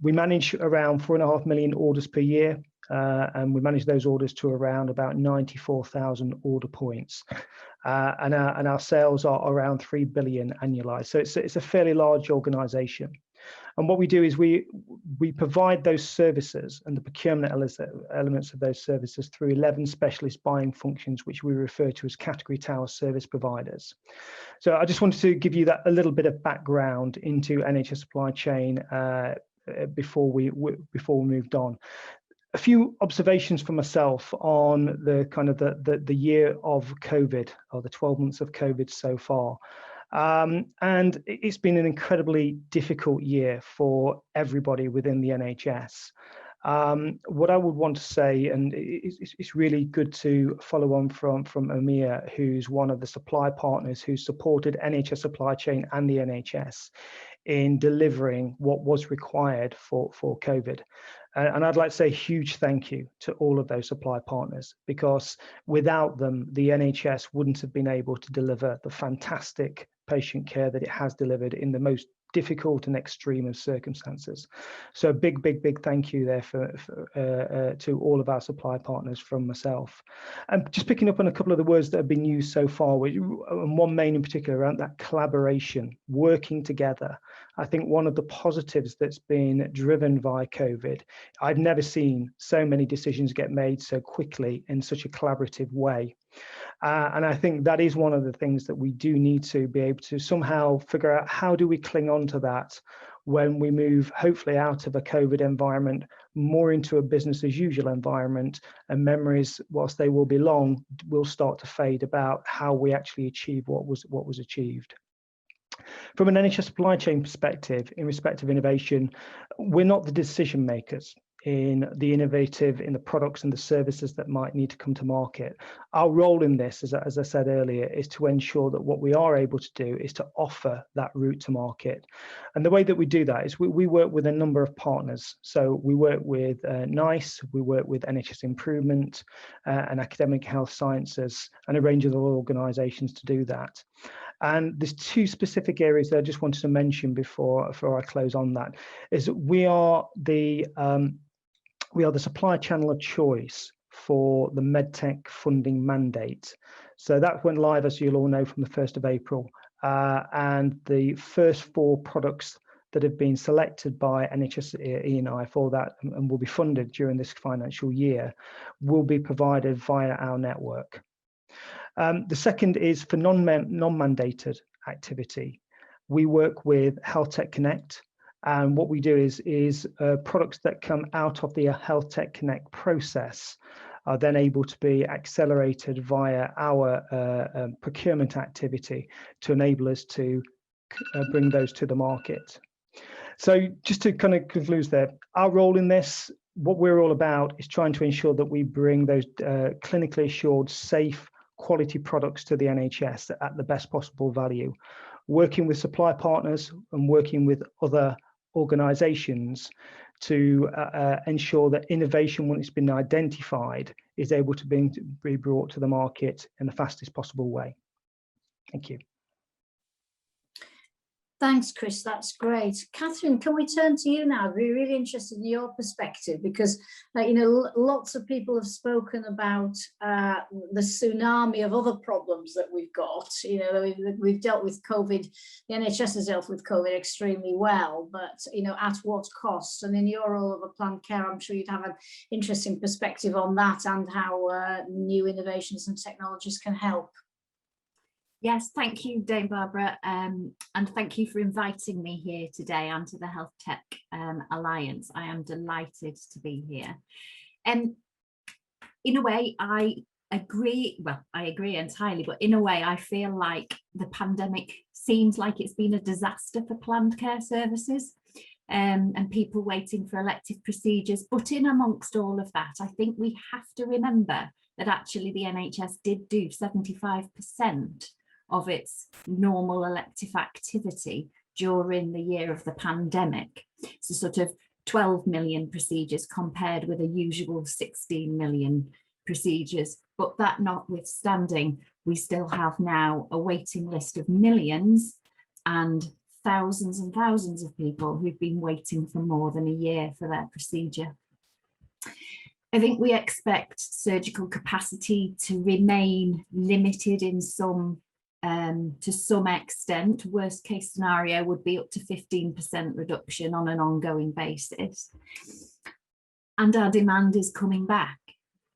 We manage around 4.5 million orders per year, and we manage those orders to around about 94,000 order points. And our sales are around 3 billion annualized. So it's a fairly large organisation. And what we do is we provide those services and the procurement elements of those services through 11 specialist buying functions, which we refer to as category tower service providers. So I just wanted to give you that a little bit of background into NHS supply chain before we moved on. A few observations for myself on the kind of the year of COVID, or the 12 months of COVID so far. And it's been an incredibly difficult year for everybody within the NHS. What I would want to say, and it's really good to follow on from Amir, who's one of the supply partners who supported NHS supply chain and the NHS in delivering what was required for COVID. And I'd like to say a huge thank you to all of those supply partners, because without them, the NHS wouldn't have been able to deliver the fantastic patient care that it has delivered in the most difficult and extreme of circumstances. So a big thank you there to all of our supply partners from myself. And just picking up on a couple of the words that have been used so far, and one main in particular around that collaboration, working together. I think one of the positives that's been driven by COVID, I've never seen so many decisions get made so quickly in such a collaborative way. And I think that is one of the things that we do need to be able to somehow figure out, how do we cling on to that when we move hopefully out of a COVID environment more into a business as usual environment, and memories, whilst they will be long, will start to fade about how we actually achieve what was achieved. From an NHS supply chain perspective, in respect of innovation, we're not the decision makers in the products and the services that might need to come to market. Our role in this, as I said earlier, is to ensure that what we are able to do is to offer that route to market. And the way that we do that is we work with a number of partners. So we work with NICE, we work with NHS Improvement and Academic Health Sciences, and a range of other organisations to do that. And there's two specific areas that I just wanted to mention before I close on that, is that we are the supply channel of choice for the MedTech funding mandate. So that went live, as you'll all know, from the 1st of April. And the first 4 products that have been selected by NHS E&I for that and will be funded during this financial year will be provided via our network. The second is for non-mandated activity. We work with HealthTech Connect, and what we do is products that come out of the HealthTech Connect process are then able to be accelerated via our procurement activity to enable us to bring those to the market. So just to kind of conclude there, our role in this, what we're all about is trying to ensure that we bring those clinically assured, safe, quality products to the NHS at the best possible value, working with supply partners and working with other organisations to ensure that innovation, when it's been identified, is able to be brought to the market in the fastest possible way. Thank you. Thanks, Chris. That's great. Catherine, can we turn to you now? We're really interested in your perspective because, lots of people have spoken about the tsunami of other problems that we've got. We've dealt with COVID. The NHS has dealt with COVID extremely well, but, at what cost? And in your role of a planned care, I'm sure you'd have an interesting perspective on that and how new innovations and technologies can help. Yes, thank you, Dame Barbara, and thank you for inviting me here today onto the HealthTech Alliance. I am delighted to be here. In a way, I agree entirely, but in a way, I feel like the pandemic seems like it's been a disaster for planned care services and people waiting for elective procedures. But in amongst all of that, I think we have to remember that actually the NHS did do 75% of its normal elective activity during the year of the pandemic. So sort of 12 million procedures compared with a usual 16 million procedures. But that notwithstanding, we still have now a waiting list of millions and thousands of people who've been waiting for more than a year for their procedure. I think we expect surgical capacity to remain limited in to some extent. Worst case scenario would be up to 15% reduction on an ongoing basis. And our demand is coming back.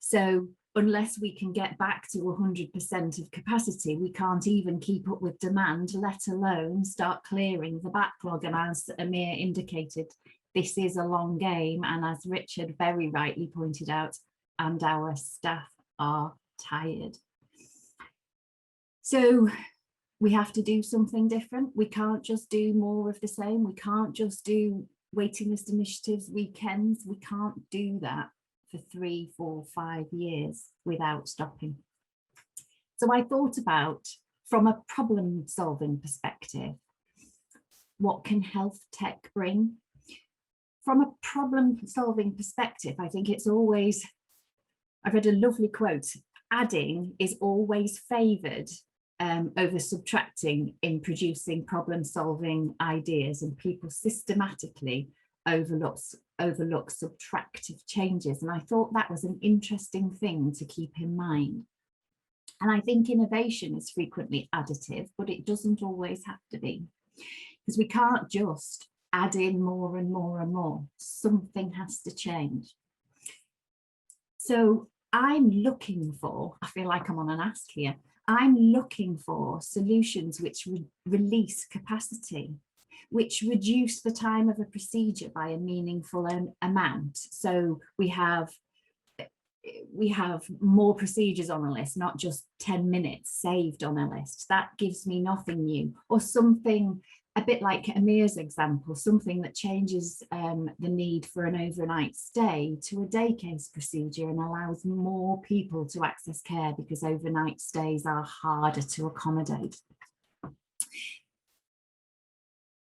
So unless we can get back to 100% of capacity, we can't even keep up with demand, let alone start clearing the backlog. And as Amir indicated, this is a long game. And as Richard very rightly pointed out, and our staff are tired. So we have to do something different. We can't just do more of the same. We can't just do waiting list initiatives, weekends. We can't do that for 3, 4, 5 years without stopping. So I thought about, from a problem solving perspective, what can health tech bring? From a problem solving perspective, I think it's always, I've read a lovely quote, adding is always favoured over subtracting in producing problem-solving ideas, and people systematically overlook subtractive changes. And I thought that was an interesting thing to keep in mind. And I think innovation is frequently additive, but it doesn't always have to be, because we can't just add in more and more and more. Something has to change. So I'm looking for, I feel like I'm on an ask here, I'm looking for solutions which release capacity, which reduce the time of a procedure by a meaningful amount. So we have more procedures on a list, not just 10 minutes saved on a list. That gives me nothing new, or something a bit like Amir's example, something that changes the need for an overnight stay to a day case procedure and allows more people to access care because overnight stays are harder to accommodate.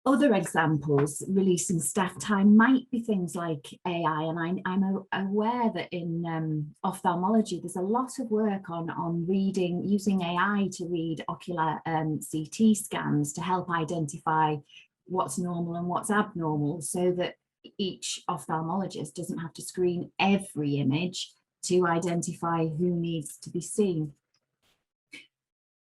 Other examples releasing staff time might be things like AI, and I'm aware that in ophthalmology there's a lot of work on reading, using AI to read ocular CT scans to help identify what's normal and what's abnormal, so that each ophthalmologist doesn't have to screen every image to identify who needs to be seen.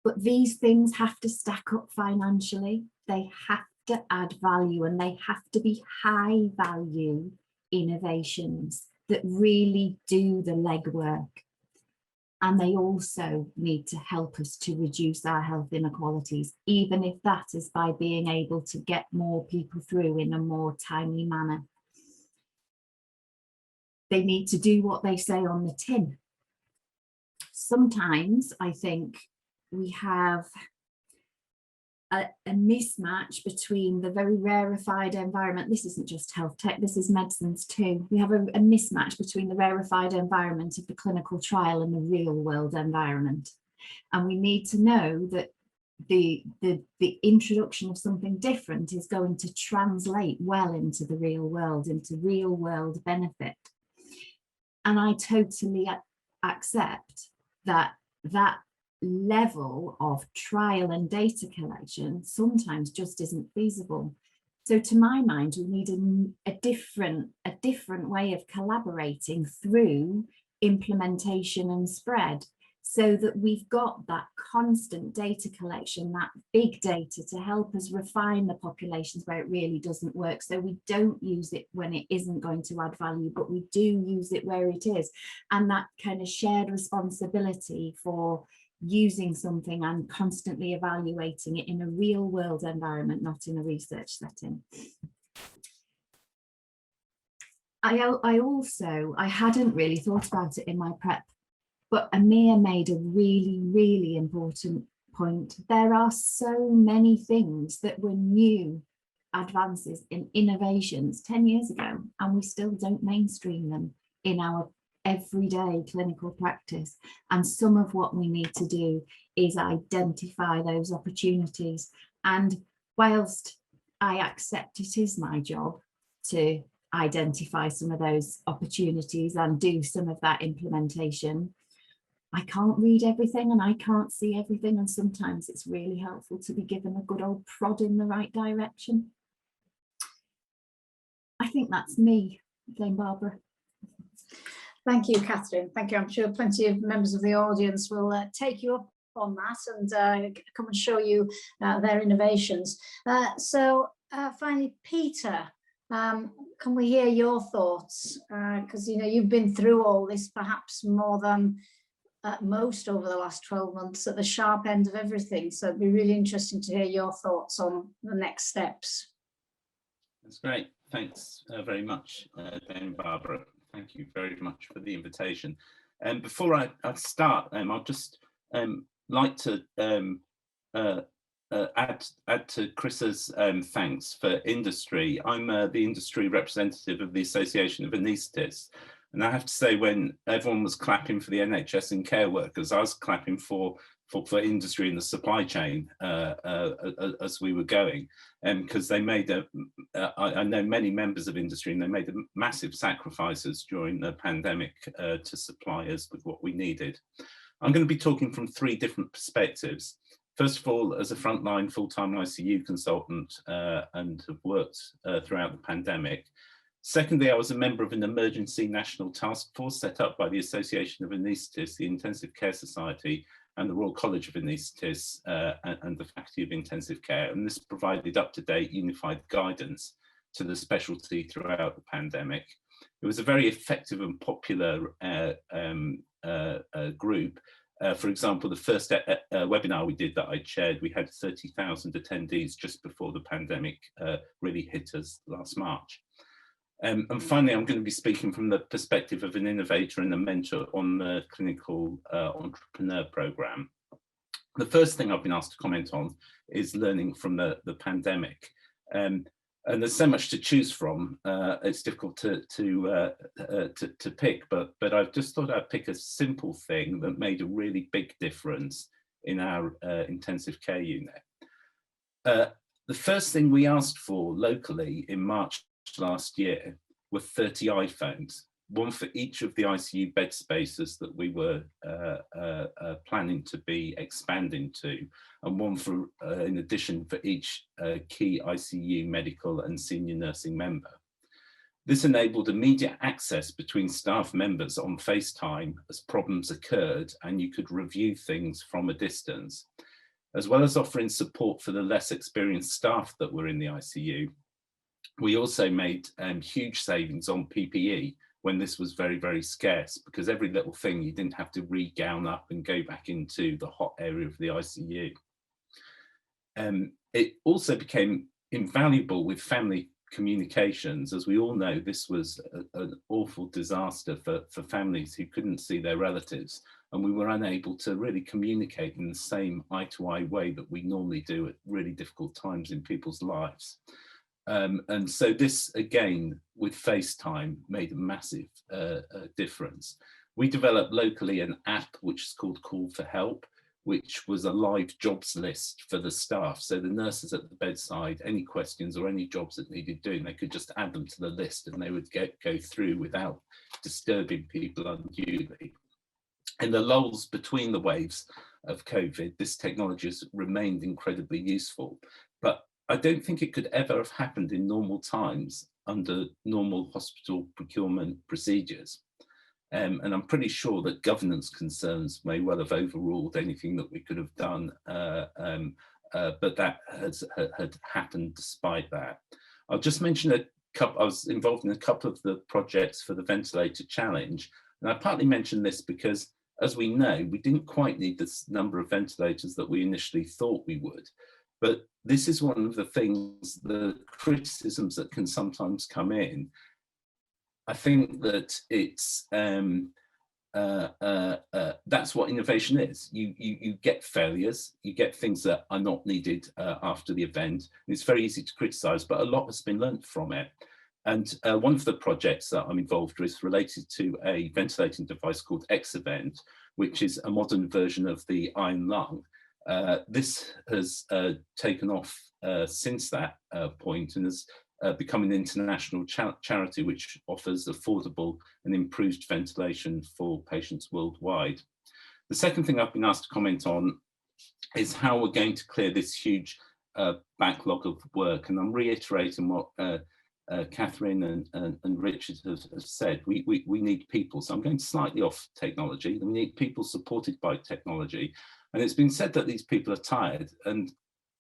But these things have to stack up financially. They have to add value, and they have to be high value innovations that really do the legwork. And they also need to help us to reduce our health inequalities, even if that is by being able to get more people through in a more timely manner. They need to do what they say on the tin. Sometimes I think we have a mismatch between the very rarefied environment. This isn't just health tech, this is medicines too. We have a mismatch between the rarefied environment of the clinical trial and the real world environment. And we need to know that the introduction of something different is going to translate well into the real world, into real world benefit. And I totally accept that level of trial and data collection sometimes just isn't feasible. So to my mind, we need a different way of collaborating through implementation and spread, so that we've got that constant data collection, that big data to help us refine the populations where it really doesn't work. So we don't use it when it isn't going to add value, but we do use it where it is. And that kind of shared responsibility for using something and constantly evaluating it in a real world environment, not in a research setting. I hadn't really thought about it in my prep, but Amir made a really, really important point. There are so many things that were new advances in innovations 10 years ago, and we still don't mainstream them in our everyday clinical practice. And some of what we need to do is identify those opportunities. And whilst I accept it is my job to identify some of those opportunities and do some of that implementation, I can't read everything and I can't see everything. And sometimes it's really helpful to be given a good old prod in the right direction. I think that's me, Jane Barbara. Thank you, Catherine. Thank you. I'm sure plenty of members of the audience will take you up on that and come and show you their innovations. So finally, Peter, can we hear your thoughts? Because you've been through all this perhaps more than most over the last 12 months, at the sharp end of everything. So it'd be really interesting to hear your thoughts on the next steps. That's great. Thanks very much, Dame Barbara. Thank you very much for the invitation. And before I start, I'll just like to add to Chris's thanks for industry. I'm the industry representative of the Association of Anesthetists. And I have to say, when everyone was clapping for the NHS and care workers, I was clapping for industry and the supply chain as we were going, because they made I know many members of industry, and they made massive sacrifices during the pandemic to supply us with what we needed. I'm going to be talking from three different perspectives. First of all, as a frontline full-time ICU consultant and have worked throughout the pandemic. Secondly, I was a member of an emergency national task force set up by the Association of Anesthetists, the Intensive Care Society, and the Royal College of Anaesthetists and the Faculty of Intensive Care. And this provided up-to-date unified guidance to the specialty throughout the pandemic. It was a very effective and popular group. For example, the first webinar we did that I chaired, we had 30,000 attendees just before the pandemic really hit us last March. And finally, I'm going to be speaking from the perspective of an innovator and a mentor on the clinical entrepreneur program. The first thing I've been asked to comment on is learning from the pandemic. And there's so much to choose from. It's difficult to pick, but I've just thought I'd pick a simple thing that made a really big difference in our intensive care unit. The first thing we asked for locally in March last year were 30 iPhones, one for each of the ICU bed spaces that we were planning to be expanding to, and one for, in addition, for each key ICU medical and senior nursing member. This enabled immediate access between staff members on FaceTime as problems occurred, and you could review things from a distance, as well as offering support for the less experienced staff that were in the ICU. We also made huge savings on PPE when this was very, very scarce, because every little thing you didn't have to re-gown up and go back into the hot area of the ICU. It also became invaluable with family communications. As we all know, this was an awful disaster for families who couldn't see their relatives, and we were unable to really communicate in the same eye-to-eye way that we normally do at really difficult times in people's lives. And so this, again, with FaceTime, made a massive difference. We developed locally an app which is called Call for Help, which was a live jobs list for the staff. So the nurses at the bedside, any questions or any jobs that needed doing, they could just add them to the list and they would go through without disturbing people unduly. In the lulls between the waves of COVID, this technology has remained incredibly useful, but I don't think it could ever have happened in normal times under normal hospital procurement procedures. And I'm pretty sure that governance concerns may well have overruled anything that we could have done, but that had happened despite that. I'll just mention a couple. I was involved in a couple of the projects for the ventilator challenge, and I partly mention this because, as we know, we didn't quite need the number of ventilators that we initially thought we would. But this is one of the things, the criticisms that can sometimes come in. I think that it's that's what innovation is. You get failures, you get things that are not needed after the event. It's very easy to criticize, but a lot has been learned from it. And one of the projects that I'm involved with related to a ventilating device called Exec, which is a modern version of the iron lung. This has taken off since that point and has become an international charity which offers affordable and improved ventilation for patients worldwide. The second thing I've been asked to comment on is how we're going to clear this huge backlog of work. And I'm reiterating what Catherine and Richard have said. We need people. So I'm going slightly off technology. We need people supported by technology. And it's been said that these people are tired, and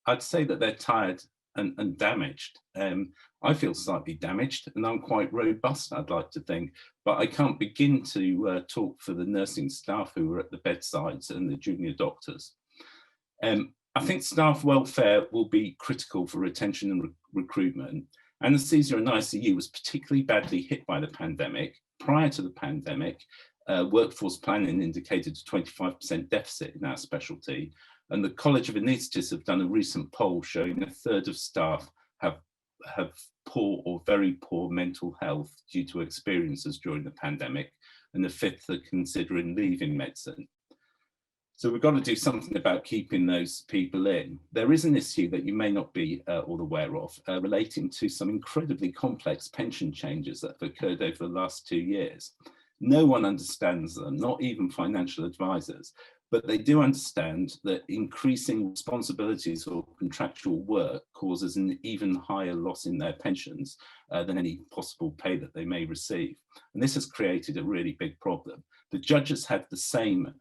I'd say that they're tired and damaged. I feel slightly damaged, and I'm quite robust, I'd like to think, but I can't begin to talk for the nursing staff who are at the bedsides and the junior doctors. I think staff welfare will be critical for retention and recruitment. Anaesthesia and ICU was particularly badly hit by the pandemic. Prior to the pandemic, workforce planning indicated a 25% deficit in our specialty. And the College of Anesthetists have done a recent poll showing a third of staff have poor or very poor mental health due to experiences during the pandemic, and a fifth are considering leaving medicine. So we've got to do something about keeping those people in. There is an issue that you may not be all aware of relating to some incredibly complex pension changes that have occurred over the last 2 years. No one understands them, not even financial advisors, but they do understand that increasing responsibilities or contractual work causes an even higher loss in their pensions than any possible pay that they may receive. And this has created a really big problem. The judges had the same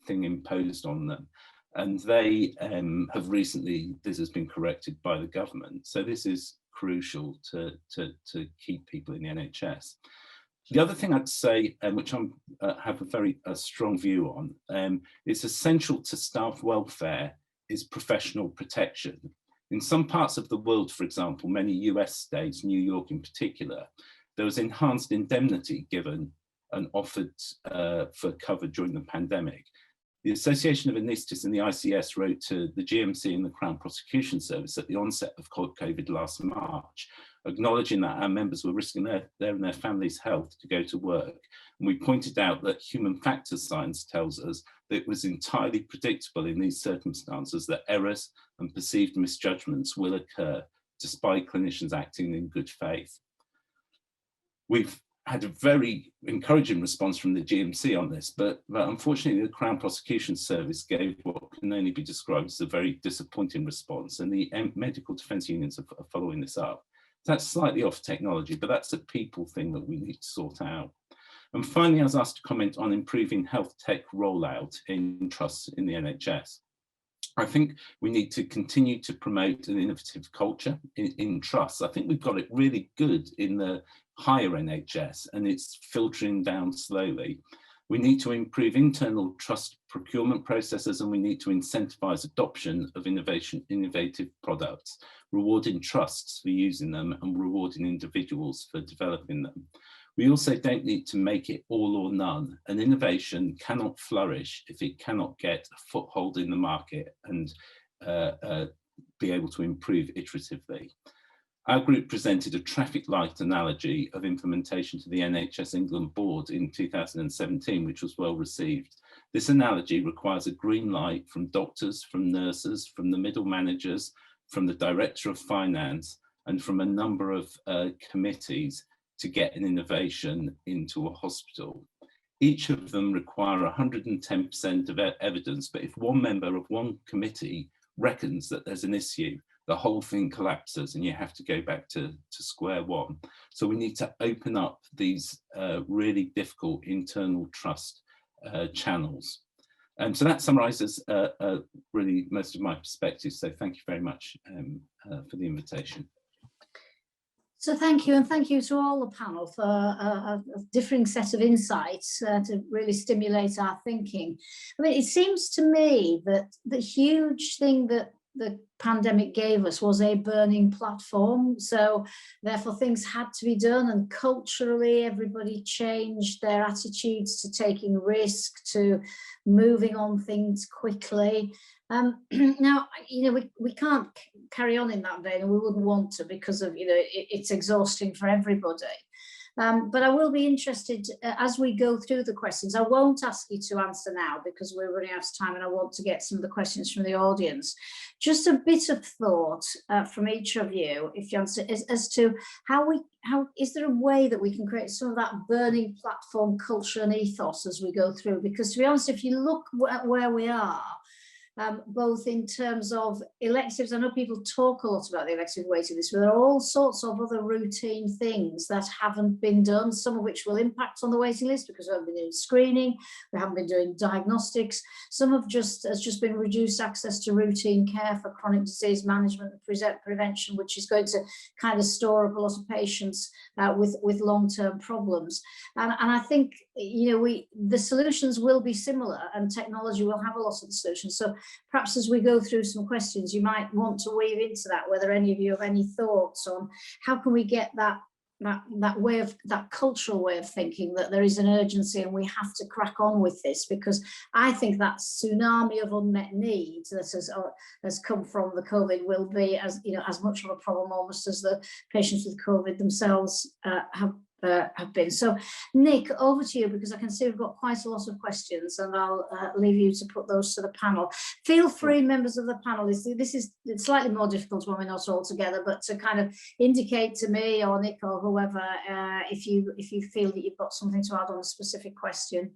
thing imposed on them, and they have recently, this has been corrected by the government. So this is crucial to keep people in the NHS. The other thing I'd say, which I have a very strong view on, it's essential to staff welfare is professional protection. In some parts of the world, for example, many US states, New York in particular, there was enhanced indemnity given and offered for cover during the pandemic. The Association of Anaesthetists and the ICS wrote to the GMC and the Crown Prosecution Service at the onset of COVID last March, acknowledging that our members were risking their and their families' health to go to work. And we pointed out that human factors science tells us that it was entirely predictable in these circumstances that errors and perceived misjudgments will occur despite clinicians acting in good faith. We've had a very encouraging response from the GMC on this, but unfortunately the Crown Prosecution Service gave what can only be described as a very disappointing response, and the medical defence unions are following this up. That's slightly off technology, but that's a people thing that we need to sort out. And finally, I was asked to comment on improving health tech rollout in trusts in the NHS. I think we need to continue to promote an innovative culture in trusts. I think we've got it really good in the higher NHS and it's filtering down slowly. We need to improve internal trust procurement processes, and we need to incentivise adoption of innovative products, rewarding trusts for using them and rewarding individuals for developing them. We also don't need to make it all or none. An innovation cannot flourish if it cannot get a foothold in the market and be able to improve iteratively. Our group presented a traffic light analogy of implementation to the NHS England board in 2017, which was well received. This analogy requires a green light from doctors, from nurses, from the middle managers, from the director of finance, and from a number of committees to get an innovation into a hospital. Each of them require 110% of evidence, but if one member of one committee reckons that there's an issue, the whole thing collapses and you have to go back to square one. So we need to open up these really difficult internal trust channels. So that summarises really most of my perspectives. So thank you very much for the invitation. So thank you, and thank you to all the panel for a differing set of insights to really stimulate our thinking. I mean, it seems to me that the huge thing that the pandemic gave us was a burning platform. So therefore things had to be done, and culturally everybody changed their attitudes to taking risk, to moving on things quickly. Now, you know, we can't carry on in that vein, and we wouldn't want to, because of, you know, it's exhausting for everybody. But I will be interested as we go through the questions. I won't ask you to answer now because we're running out of time, and I want to get some of the questions from the audience. Just a bit of thought from each of you, if you answer, as to how is there a way that we can create some of that burning platform culture and ethos as we go through? Because to be honest, if you look at where we are, both in terms of electives, I know people talk a lot about the elective waiting list, but there are all sorts of other routine things that haven't been done, some of which will impact on the waiting list because we haven't been doing screening, we haven't been doing diagnostics, some have just been reduced access to routine care for chronic disease management and prevention, which is going to kind of store up a lot of patients with long-term problems. And I think, you know, the solutions will be similar, and technology will have a lot of the solutions. So perhaps as we go through some questions, you might want to weave into that, whether any of you have any thoughts on how can we get that cultural way of thinking, that there is an urgency and we have to crack on with this, because I think that tsunami of unmet needs that has come from the COVID will be as much of a problem almost as the patients with COVID themselves have been. So Nick, over to you, because I can see we've got quite a lot of questions, and I'll leave you to put those to the panel. Feel free, members of the panel, it's slightly more difficult when we're not all together, but to kind of indicate to me or Nick or whoever if you feel that you've got something to add on a specific question.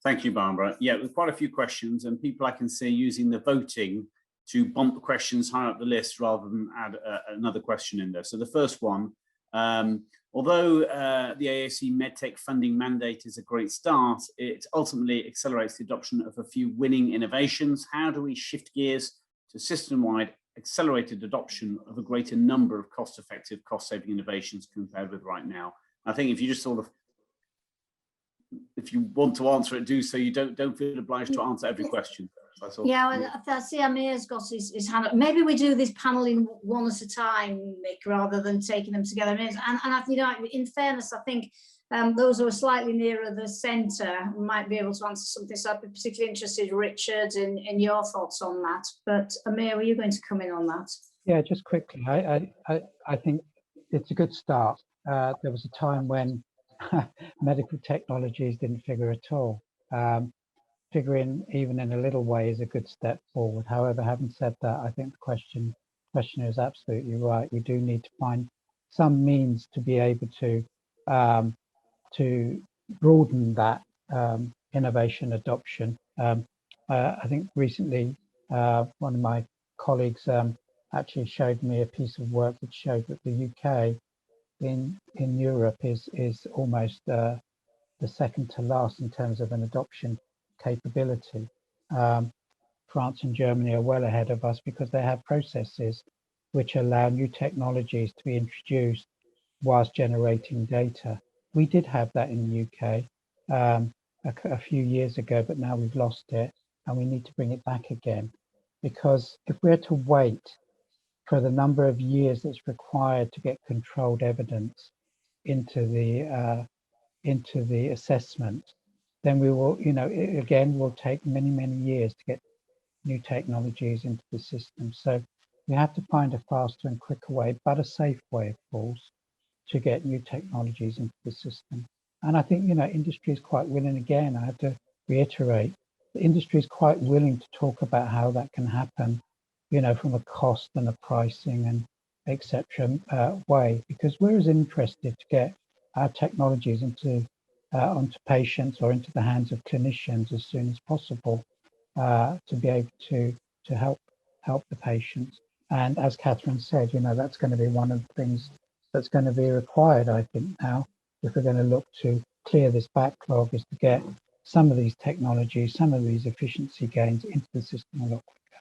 Thank you, Barbara. Yeah, there's quite a few questions, and people I can see using the voting to bump the questions higher up the list rather than add another question in there. So the first one, although the AAC MedTech funding mandate is a great start, it ultimately accelerates the adoption of a few winning innovations. How do we shift gears to system-wide accelerated adoption of a greater number of cost-effective, cost-saving innovations compared with right now? I think if you just sort of, if you want to answer it, do so. You don't feel obliged to answer every question. Yeah, I see Amir's got his hand up. Maybe we do this panel in one at a time, Nick, rather than taking them together. And you know, in fairness, I think those who are slightly nearer the centre might be able to answer something. So I'd be particularly interested, Richard, in your thoughts on that. But Amir, were you going to come in on that? Yeah, just quickly. I think it's a good start. There was a time when medical technologies didn't figure at all. Figuring even in a little way is a good step forward. However, having said that, I think the questioner is absolutely right. We do need to find some means to be able to broaden that innovation adoption. I think recently one of my colleagues actually showed me a piece of work that showed that the UK in Europe is almost the second to last in terms of an adoption capability. France and Germany are well ahead of us because they have processes which allow new technologies to be introduced whilst generating data. We did have that in the UK a few years ago, but now we've lost it and we need to bring it back again. Because if we're to wait for the number of years that's required to get controlled evidence into the assessment, then we will, you know, it again will take many, many years to get new technologies into the system. So we have to find a faster and quicker way, but a safe way, of course, to get new technologies into the system. And I think, you know, industry is quite willing. Again, I have to reiterate, the industry is quite willing to talk about how that can happen, you know, from a cost and a pricing and etc. Way, because we're as interested to get our technologies onto patients or into the hands of clinicians as soon as possible to be able to help the patients. And as Catherine said, you know, that's going to be one of the things that's going to be required, I think, now, if we're going to look to clear this backlog, is to get some of these technologies, some of these efficiency gains into the system a lot quicker.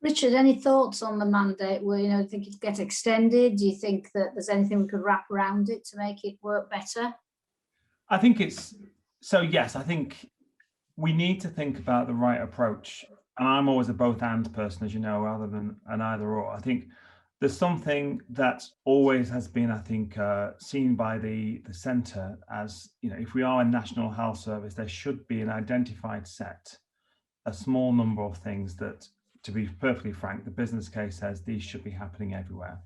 Richard, any thoughts on the mandate? Will, you know, think it get extended? Do you think that there's anything we could wrap around it to make it work better? I think it's, so yes, I think we need to think about the right approach. And I'm always a both and person, as you know, rather than an either or. I think there's something that always has been, I think, seen by the centre as, you know, if we are a national health service, there should be an identified set, a small number of things that, to be perfectly frank, the business case says these should be happening everywhere.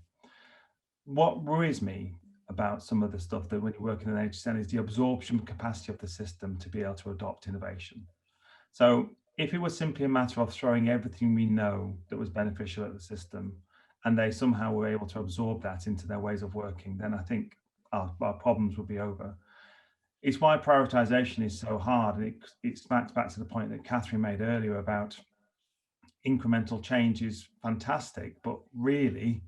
What worries me about some of the stuff that when you work in an HSN is the absorption capacity of the system to be able to adopt innovation. So if it was simply a matter of throwing everything we know that was beneficial at the system, and they somehow were able to absorb that into their ways of working, then I think our problems would be over. It's why prioritization is so hard. And it smacks back to the point that Catherine made earlier about incremental change is fantastic, but really,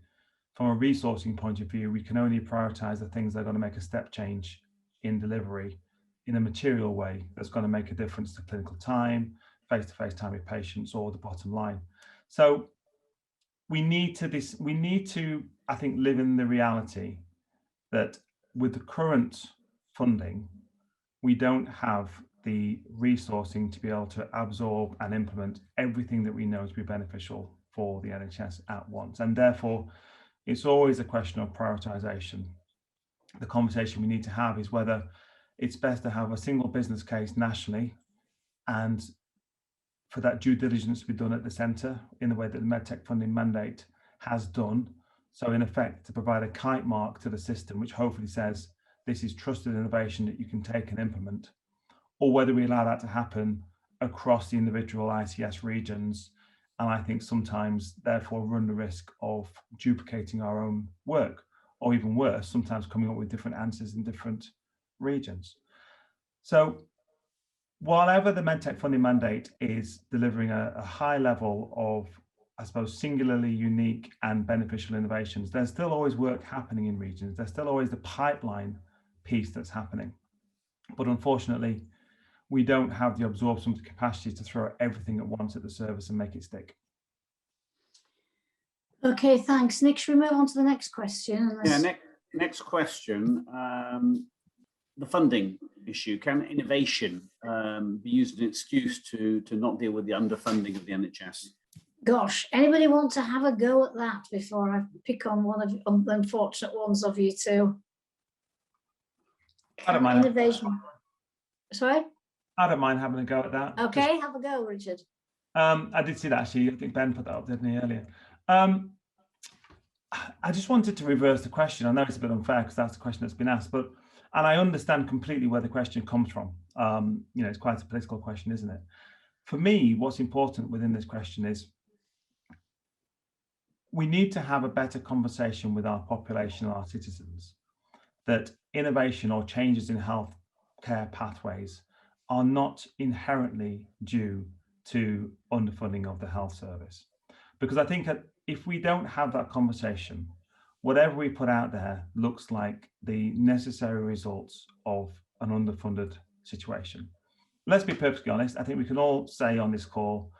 from a resourcing point of view, we can only prioritize the things that are going to make a step change in delivery in a material way that's going to make a difference to clinical time, face-to-face time with patients, or the bottom line. So we need to, I think, live in the reality that with the current funding, we don't have the resourcing to be able to absorb and implement everything that we know to be beneficial for the NHS at once. And therefore, it's always a question of prioritization. The conversation we need to have is whether it's best to have a single business case nationally and for that due diligence to be done at the centre in the way that the MedTech funding mandate has done. So in effect, to provide a kite mark to the system, which hopefully says this is trusted innovation that you can take and implement, or whether we allow that to happen across the individual ICS regions. And I think sometimes therefore run the risk of duplicating our own work, or even worse, sometimes coming up with different answers in different regions. So whatever the MedTech funding mandate is delivering a high level of, I suppose, singularly unique and beneficial innovations, there's still always work happening in regions. There's still always the pipeline piece that's happening. But unfortunately, we don't have the absorption capacity to throw everything at once at the service and make it stick. Okay, thanks. Nick, should we move on to the next question? Yeah, Nick, Next question, the funding issue. Can innovation be used as an excuse to not deal with the underfunding of the NHS? Gosh, anybody want to have a go at that before I pick on one of the unfortunate ones of you two? I don't mind. Innovation. Sorry? I don't mind having a go at that. Okay, have a go, Richard. I did see that actually. I think Ben put that up, didn't he, earlier? I just wanted to reverse the question. I know it's a bit unfair because that's the question that's been asked, and I understand completely where the question comes from. You know, it's quite a political question, isn't it? For me, what's important within this question is we need to have a better conversation with our population and our citizens that innovation or changes in healthcare pathways are not inherently due to underfunding of the health service. Because I think that if we don't have that conversation, whatever we put out there looks like the necessary results of an underfunded situation. Let's be perfectly honest, I think we can all say on this call,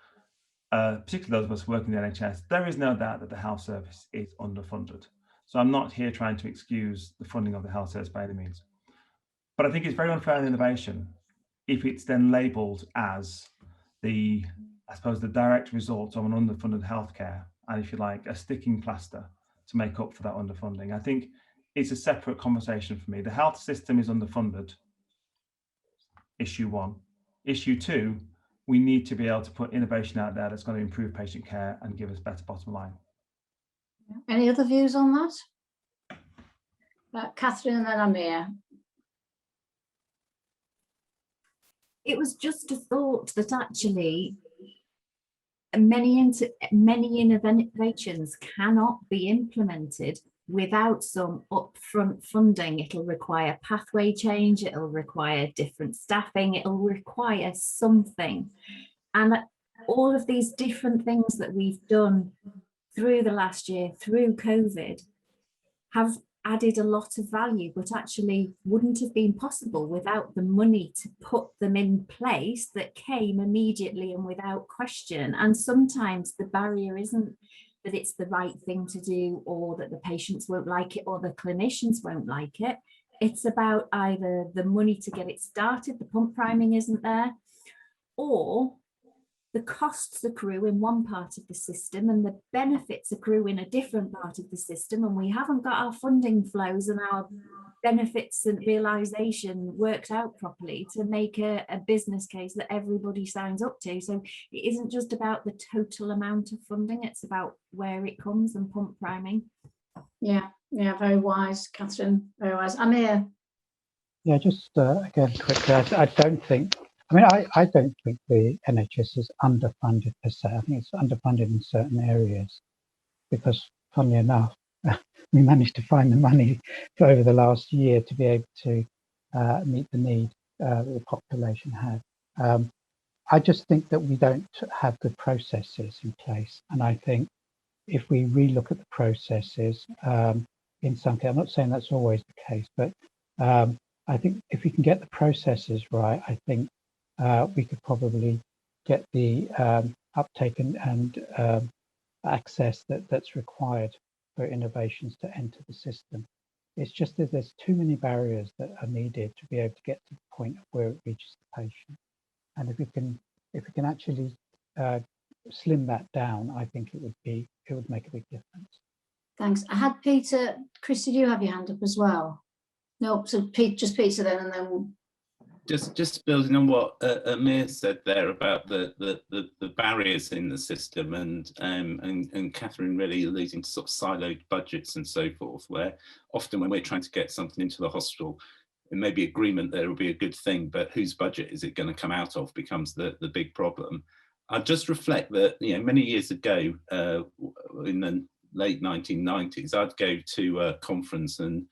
particularly those of us working in the NHS, there is no doubt that the health service is underfunded. So I'm not here trying to excuse the funding of the health service by any means. But I think it's very unfair in innovation if it's then labelled as the, I suppose, the direct result of an underfunded healthcare, and if you like, a sticking plaster to make up for that underfunding. I think it's a separate conversation for me. The health system is underfunded, issue one. Issue two, we need to be able to put innovation out there that's going to improve patient care and give us better bottom line. Any other views on that? Catherine and then Amir. It was just a thought that actually many innovations cannot be implemented without some upfront funding. It'll require pathway change, it'll require different staffing, it'll require something. And all of these different things that we've done through the last year, through COVID, have added a lot of value, but actually wouldn't have been possible without the money to put them in place that came immediately and without question. And sometimes the barrier isn't that it's the right thing to do, or that the patients won't like it, or the clinicians won't like it. It's about either the money to get it started, the pump priming isn't there, or the costs accrue in one part of the system and the benefits accrue in a different part of the system, and we haven't got our funding flows and our benefits and realization worked out properly to make a business case that everybody signs up to. So it isn't just about the total amount of funding, it's about where it comes and pump priming. Yeah, very wise, Catherine, very wise. Amir. Yeah, just again quickly, I don't think the NHS is underfunded per se. I think it's underfunded in certain areas because, funnily enough, we managed to find the money for over the last year to be able to meet the need that the population had. I just think that we don't have the processes in place. And I think if we relook at the processes, in some cases, I'm not saying that's always the case, but I think if we can get the processes right, I think we could probably get the uptake and access that's required for innovations to enter the system. It's just that there's too many barriers that are needed to be able to get to the point of where it reaches the patient. And if we can actually slim that down, I think it would make a big difference. Thanks. I had Peter. Chris, did you have your hand up as well? No, so just Peter then, and then we'll... Just building on what Amir said there about the barriers in the system, and Catherine really alluding to sort of siloed budgets and so forth, where often when we're trying to get something into the hospital, it may be agreement that it will be a good thing, but whose budget is it going to come out of becomes the big problem. I just reflect that, you know, many years ago, in the late 1990s, I'd go to a conference and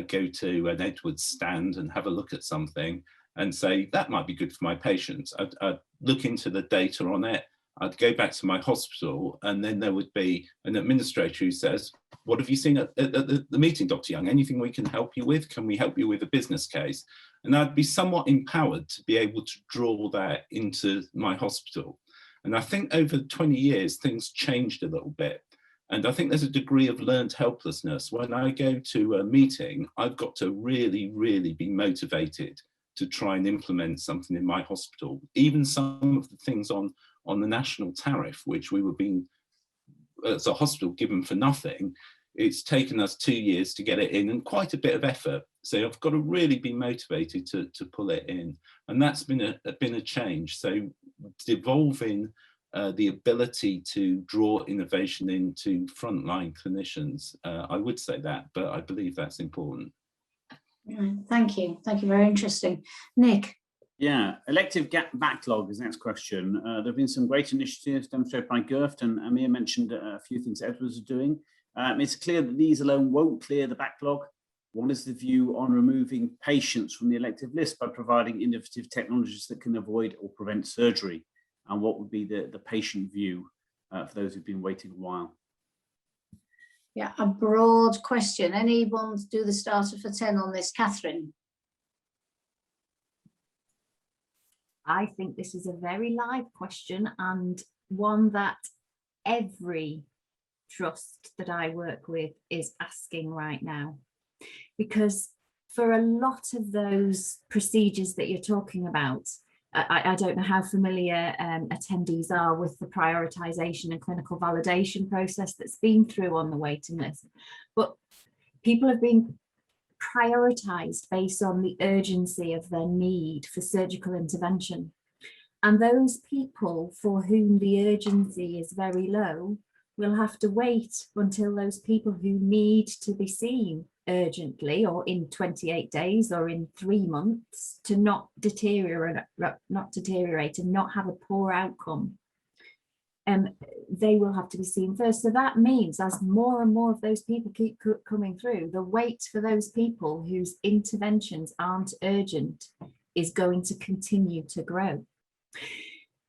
go to an Edwards stand and have a look at something and say, that might be good for my patients. I'd look into the data on it. I'd go back to my hospital, and then there would be an administrator who says, what have you seen at the meeting, Dr. Young? Anything we can help you with? Can we help you with a business case? And I'd be somewhat empowered to be able to draw that into my hospital. And I think over 20 years, things changed a little bit. And I think there's a degree of learned helplessness. When I go to a meeting, I've got to really, really be motivated to try and implement something in my hospital. Even some of the things on the national tariff, which we were being, as a hospital, given for nothing, it's taken us 2 years to get it in, and quite a bit of effort. So I've got to really be motivated to pull it in. And that's been a change. So devolving the ability to draw innovation into frontline clinicians, I would say that, but I believe that's important. Thank you. Thank you. Very interesting. Nick. Yeah, elective backlog is the next question. There have been some great initiatives demonstrated by Gert, and Amir mentioned a few things Edwards are doing. It's clear that these alone won't clear the backlog. What is the view on removing patients from the elective list by providing innovative technologies that can avoid or prevent surgery? And what would be the patient view for those who've been waiting a while? Yeah, a broad question. Anyone do the starter for 10 on this? Catherine? I think this is a very live question, and one that every trust that I work with is asking right now. Because for a lot of those procedures that you're talking about, I don't know how familiar attendees are with the prioritization and clinical validation process that's been through on the waiting list, but people have been prioritized based on the urgency of their need for surgical intervention. And those people for whom the urgency is very low will have to wait until those people who need to be seen urgently, or in 28 days or in 3 months, to not deteriorate and not have a poor outcome, they will have to be seen first. So that means as more and more of those people keep coming through, the wait for those people whose interventions aren't urgent is going to continue to grow.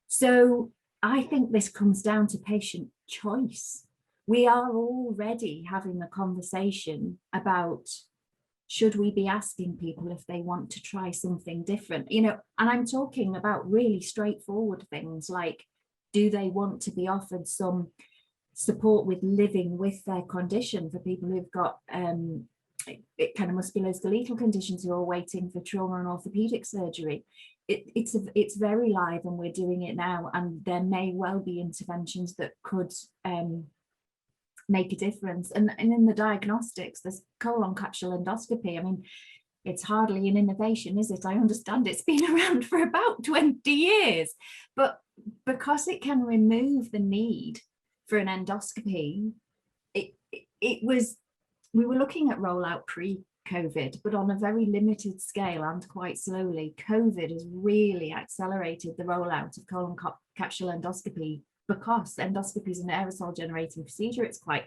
So I think this comes down to patient choice. We are already having the conversation about, should we be asking people if they want to try something different? You know, and I'm talking about really straightforward things like, do they want to be offered some support with living with their condition for people who've got kind of musculoskeletal conditions who are waiting for trauma and orthopedic surgery? It's very live, and we're doing it now, and there may well be interventions that could make a difference. And in the diagnostics, there's colon capsule endoscopy. I mean, it's hardly an innovation, is it? I understand it's been around for about 20 years, but because it can remove the need for an endoscopy, we were looking at rollout pre-COVID, but on a very limited scale and quite slowly. COVID has really accelerated the rollout of colon capsule endoscopy, because endoscopy is an aerosol generating procedure. It's quite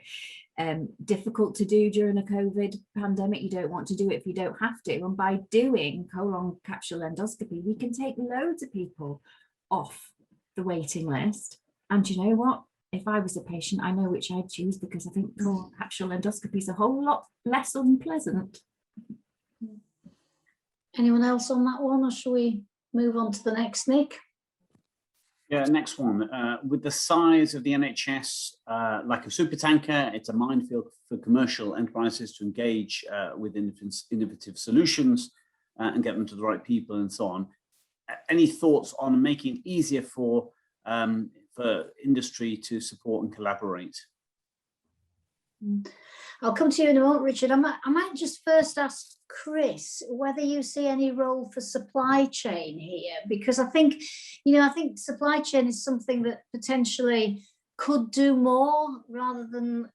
difficult to do during a COVID pandemic. You don't want to do it if you don't have to. And by doing colon capsule endoscopy, we can take loads of people off the waiting list. And you know what? If I was a patient, I know which I'd choose, because I think colon capsule endoscopy is a whole lot less unpleasant. Anyone else on that one, or shall we move on to the next, Nick? Yeah, next one. With the size of the NHS, like a supertanker, it's a minefield for commercial enterprises to engage with innovative solutions and get them to the right people and so on. Any thoughts on making it easier for industry to support and collaborate? I'll come to you in a moment, Richard. I might just first ask Chris whether you see any role for supply chain here, because I think supply chain is something that potentially could do more rather than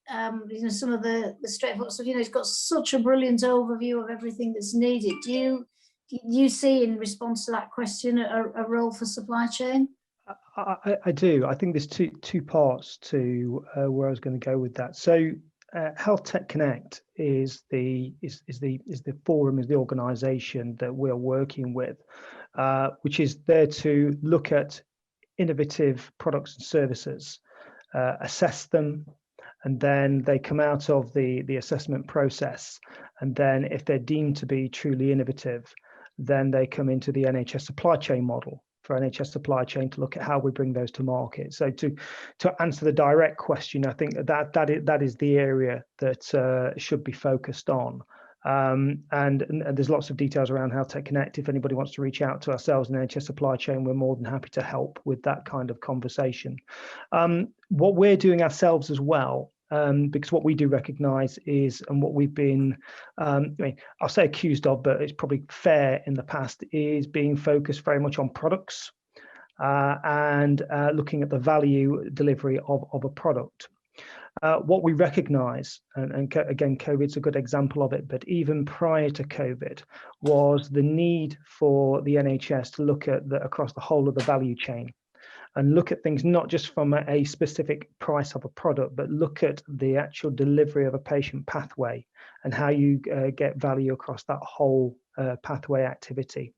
some of the straightforward stuff. It's got such a brilliant overview of everything that's needed. Do you see, in response to that question, a role for supply chain? I do. I think there's two parts to where I was going to go with that. So HealthTech Connect is the forum, is the organisation that we're working with, which is there to look at innovative products and services, assess them, and then they come out of the assessment process. And then if they're deemed to be truly innovative, then they come into the NHS supply chain model for NHS supply chain to look at how we bring those to market. So to answer the direct question, I think that is the area that should be focused on. And there's lots of details around HealthTech Connect. If anybody wants to reach out to ourselves in NHS supply chain, we're more than happy to help with that kind of conversation. What we're doing ourselves as well, because what we do recognise is, and what we've been, I'll say accused of, but it's probably fair in the past, is being focused very much on products and looking at the value delivery of a product. What we recognise, and again, COVID's a good example of it, but even prior to COVID, was the need for the NHS to look at across the whole of the value chain and look at things not just from a specific price of a product, but look at the actual delivery of a patient pathway and how you get value across that whole pathway activity.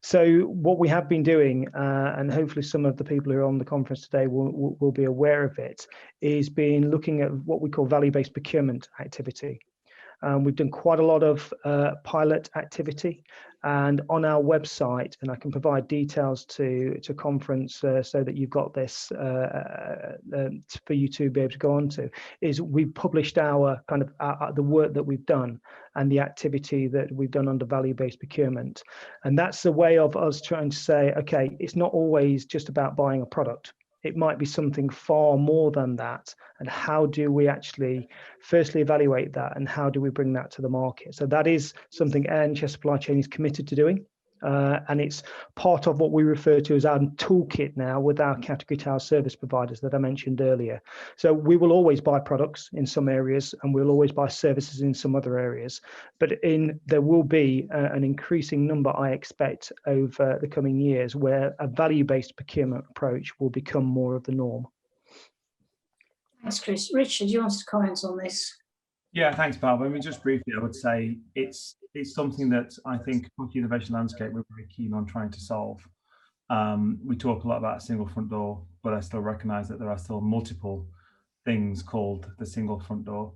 So what we have been doing, and hopefully some of the people who are on the conference today will be aware of it, is been looking at what we call value-based procurement activity. We've done quite a lot of pilot activity, and on our website, and I can provide details to conference so that you've got this for you to be able to go on to, is we've published our kind of the work that we've done and the activity that we've done under value-based procurement. And that's a way of us trying to say, okay, it's not always just about buying a product. It might be something far more than that. And how do we actually firstly evaluate that, and how do we bring that to the market? So that is something NHS Supply Chain is committed to doing. And it's part of what we refer to as our toolkit now with our category tower service providers that I mentioned earlier. So we will always buy products in some areas, and we'll always buy services in some other areas. But there will be an increasing number, I expect, over the coming years where a value-based procurement approach will become more of the norm. Thanks, Chris. Richard, do you want to comment on this? Yeah, thanks, Barbara. I mean, just briefly, I would say it's something that I think across the innovation landscape we're very keen on trying to solve. We talk a lot about a single front door, but I still recognise that there are still multiple things called the single front door.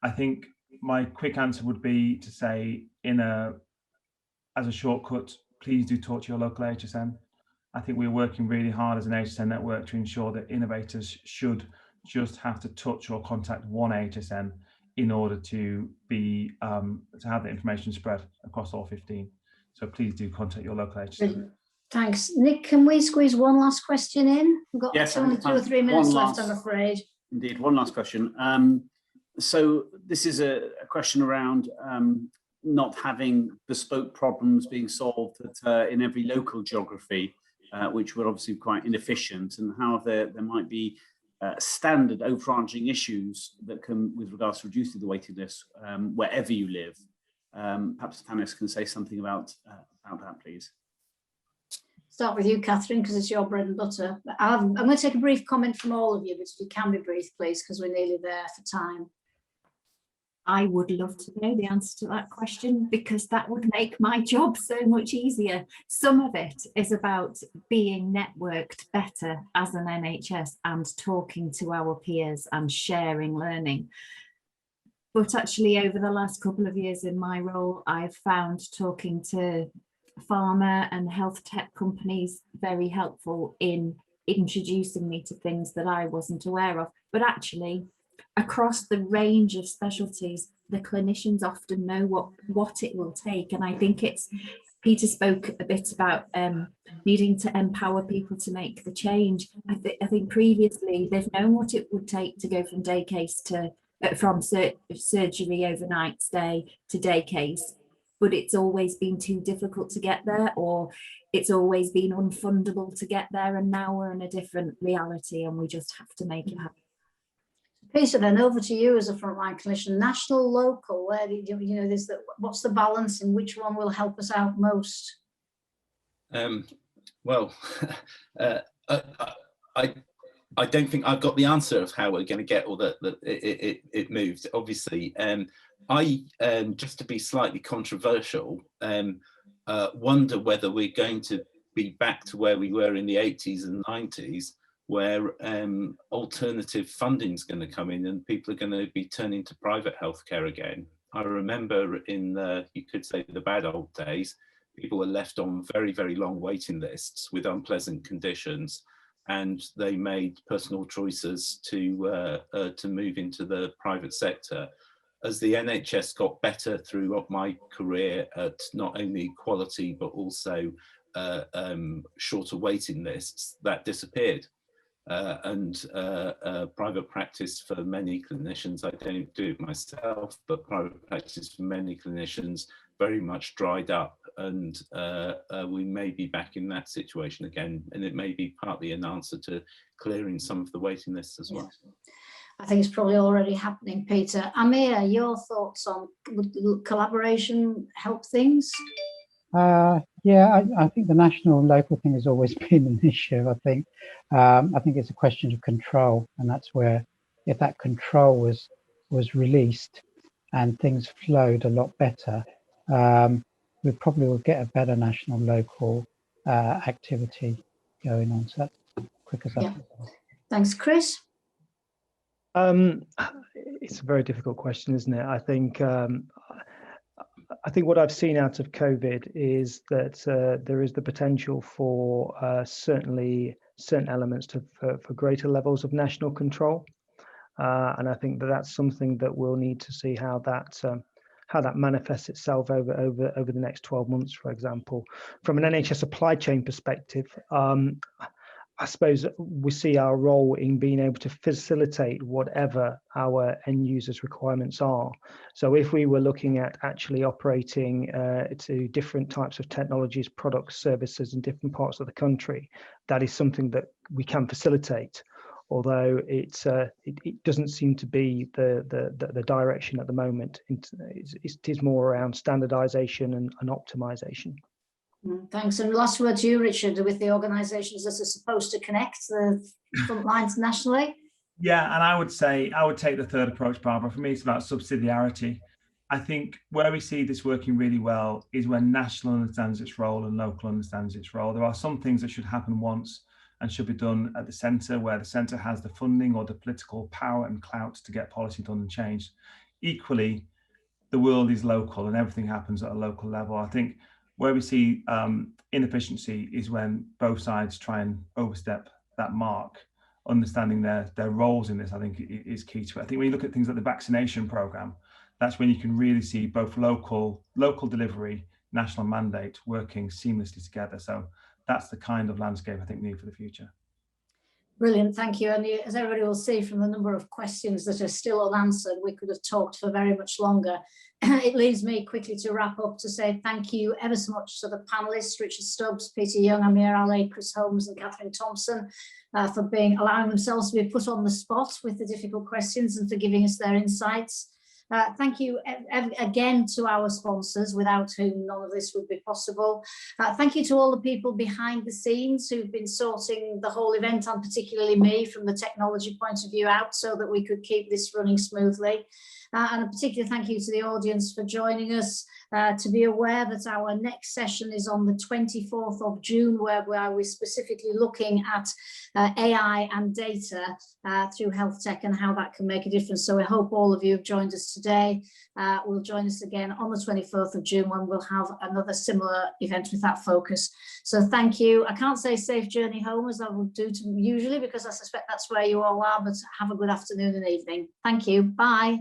I think my quick answer would be to say, as a shortcut, please do talk to your local HSN. I think we're working really hard as an HSN network to ensure that innovators should just have to touch or contact one HSN in order to be to have the information spread across all 15. So please do contact your local HSN. Brilliant. Thanks. Nick, can we squeeze one last question in? We've got only 2 or 3 minutes left, I'm afraid. Indeed, one last question. So this is a question around not having bespoke problems being solved in every local geography, which would obviously be quite inefficient, and how there might be standard overarching issues that can, with regards to reducing the waiting list wherever you live. Perhaps Tanis can say something about that, please. Start with you, Catherine, because it's your bread and butter. I'm going to take a brief comment from all of you, but if you can be brief, please, because we're nearly there for time. I would love to know the answer to that question, because that would make my job so much easier. Some of it is about being networked better as an NHS and talking to our peers and sharing learning. But actually, over the last couple of years in my role, I've found talking to pharma and health tech companies very helpful in introducing me to things that I wasn't aware of. But actually, across the range of specialties, the clinicians often know what it will take. And I think Peter spoke a bit about needing to empower people to make the change. I think previously they've known what it would take to go from day case to surgery overnight stay to day case, but it's always been too difficult to get there, or it's always been unfundable to get there. And now we're in a different reality, and we just have to make it happen. Peter, then over to you as a frontline clinician. National, local, where what's the balance, and which one will help us out most? Well, I don't think I've got the answer of how we're going to get all it moved. Obviously, I just to be slightly controversial, wonder whether we're going to be back to where we were in the 80s and 90s, where alternative funding is going to come in and people are going to be turning to private healthcare again. I remember in you could say the bad old days, people were left on very, very long waiting lists with unpleasant conditions, and they made personal choices to move into the private sector. As the NHS got better throughout my career at not only quality but also shorter waiting lists, that disappeared. Private practice for many clinicians, I don't do it myself, but private practice for many clinicians very much dried up, and we may be back in that situation again, and it may be partly an answer to clearing some of the waiting lists as well. I think it's probably already happening, Peter. Amir, your thoughts on would collaboration help things? Yeah, I think the national and local thing has always been an issue. I think it's a question of control, and that's where, if that control was released and things flowed a lot better, we probably will get a better national local activity going on. So that's quick as that. Yeah. Thanks, Chris. It's a very difficult question, isn't it? I think what I've seen out of COVID is that there is the potential for certainly certain elements for greater levels of national control, and I think that's something that we'll need to see how that manifests itself over the next 12 months, for example. From an NHS supply chain perspective, I suppose we see our role in being able to facilitate whatever our end users' requirements are. So if we were looking at actually operating to different types of technologies, products, services in different parts of the country, that is something that we can facilitate. Although it doesn't seem to be the direction at the moment. It is more around standardization and optimization. Thanks. And last word to you, Richard, with the organisations that are supposed to connect the front lines nationally. Yeah, and I would take the third approach, Barbara. For me, it's about subsidiarity. I think where we see this working really well is when national understands its role and local understands its role. There are some things that should happen once and should be done at the centre, where the centre has the funding or the political power and clout to get policy done and changed. Equally, the world is local and everything happens at a local level. I think where we see inefficiency is when both sides try and overstep that mark. Understanding their roles in this, I think, is key to it. I think when you look at things like the vaccination programme, that's when you can really see both local delivery, national mandate working seamlessly together. So that's the kind of landscape I think we need for the future. Brilliant, thank you. And as everybody will see from the number of questions that are still unanswered, we could have talked for very much longer. It leaves me quickly to wrap up to say thank you ever so much to the panellists, Richard Stubbs, Peter Young, Amir Ali, Chris Holmes and Catherine Thompson, for allowing themselves to be put on the spot with the difficult questions and for giving us their insights. Thank you again to our sponsors, without whom none of this would be possible. Thank you to all the people behind the scenes who've been sorting the whole event, and particularly me from the technology point of view out, so that we could keep this running smoothly. And a particular thank you to the audience for joining us. To be aware that our next session is on the 24th of June, where we're specifically looking at AI and data through HealthTech and how that can make a difference. So I hope all of you have joined us today. Will join us again on the 24th of June when we'll have another similar event with that focus. So thank you. I can't say safe journey home as I would do usually, because I suspect that's where you all are, but have a good afternoon and evening. Thank you. Bye.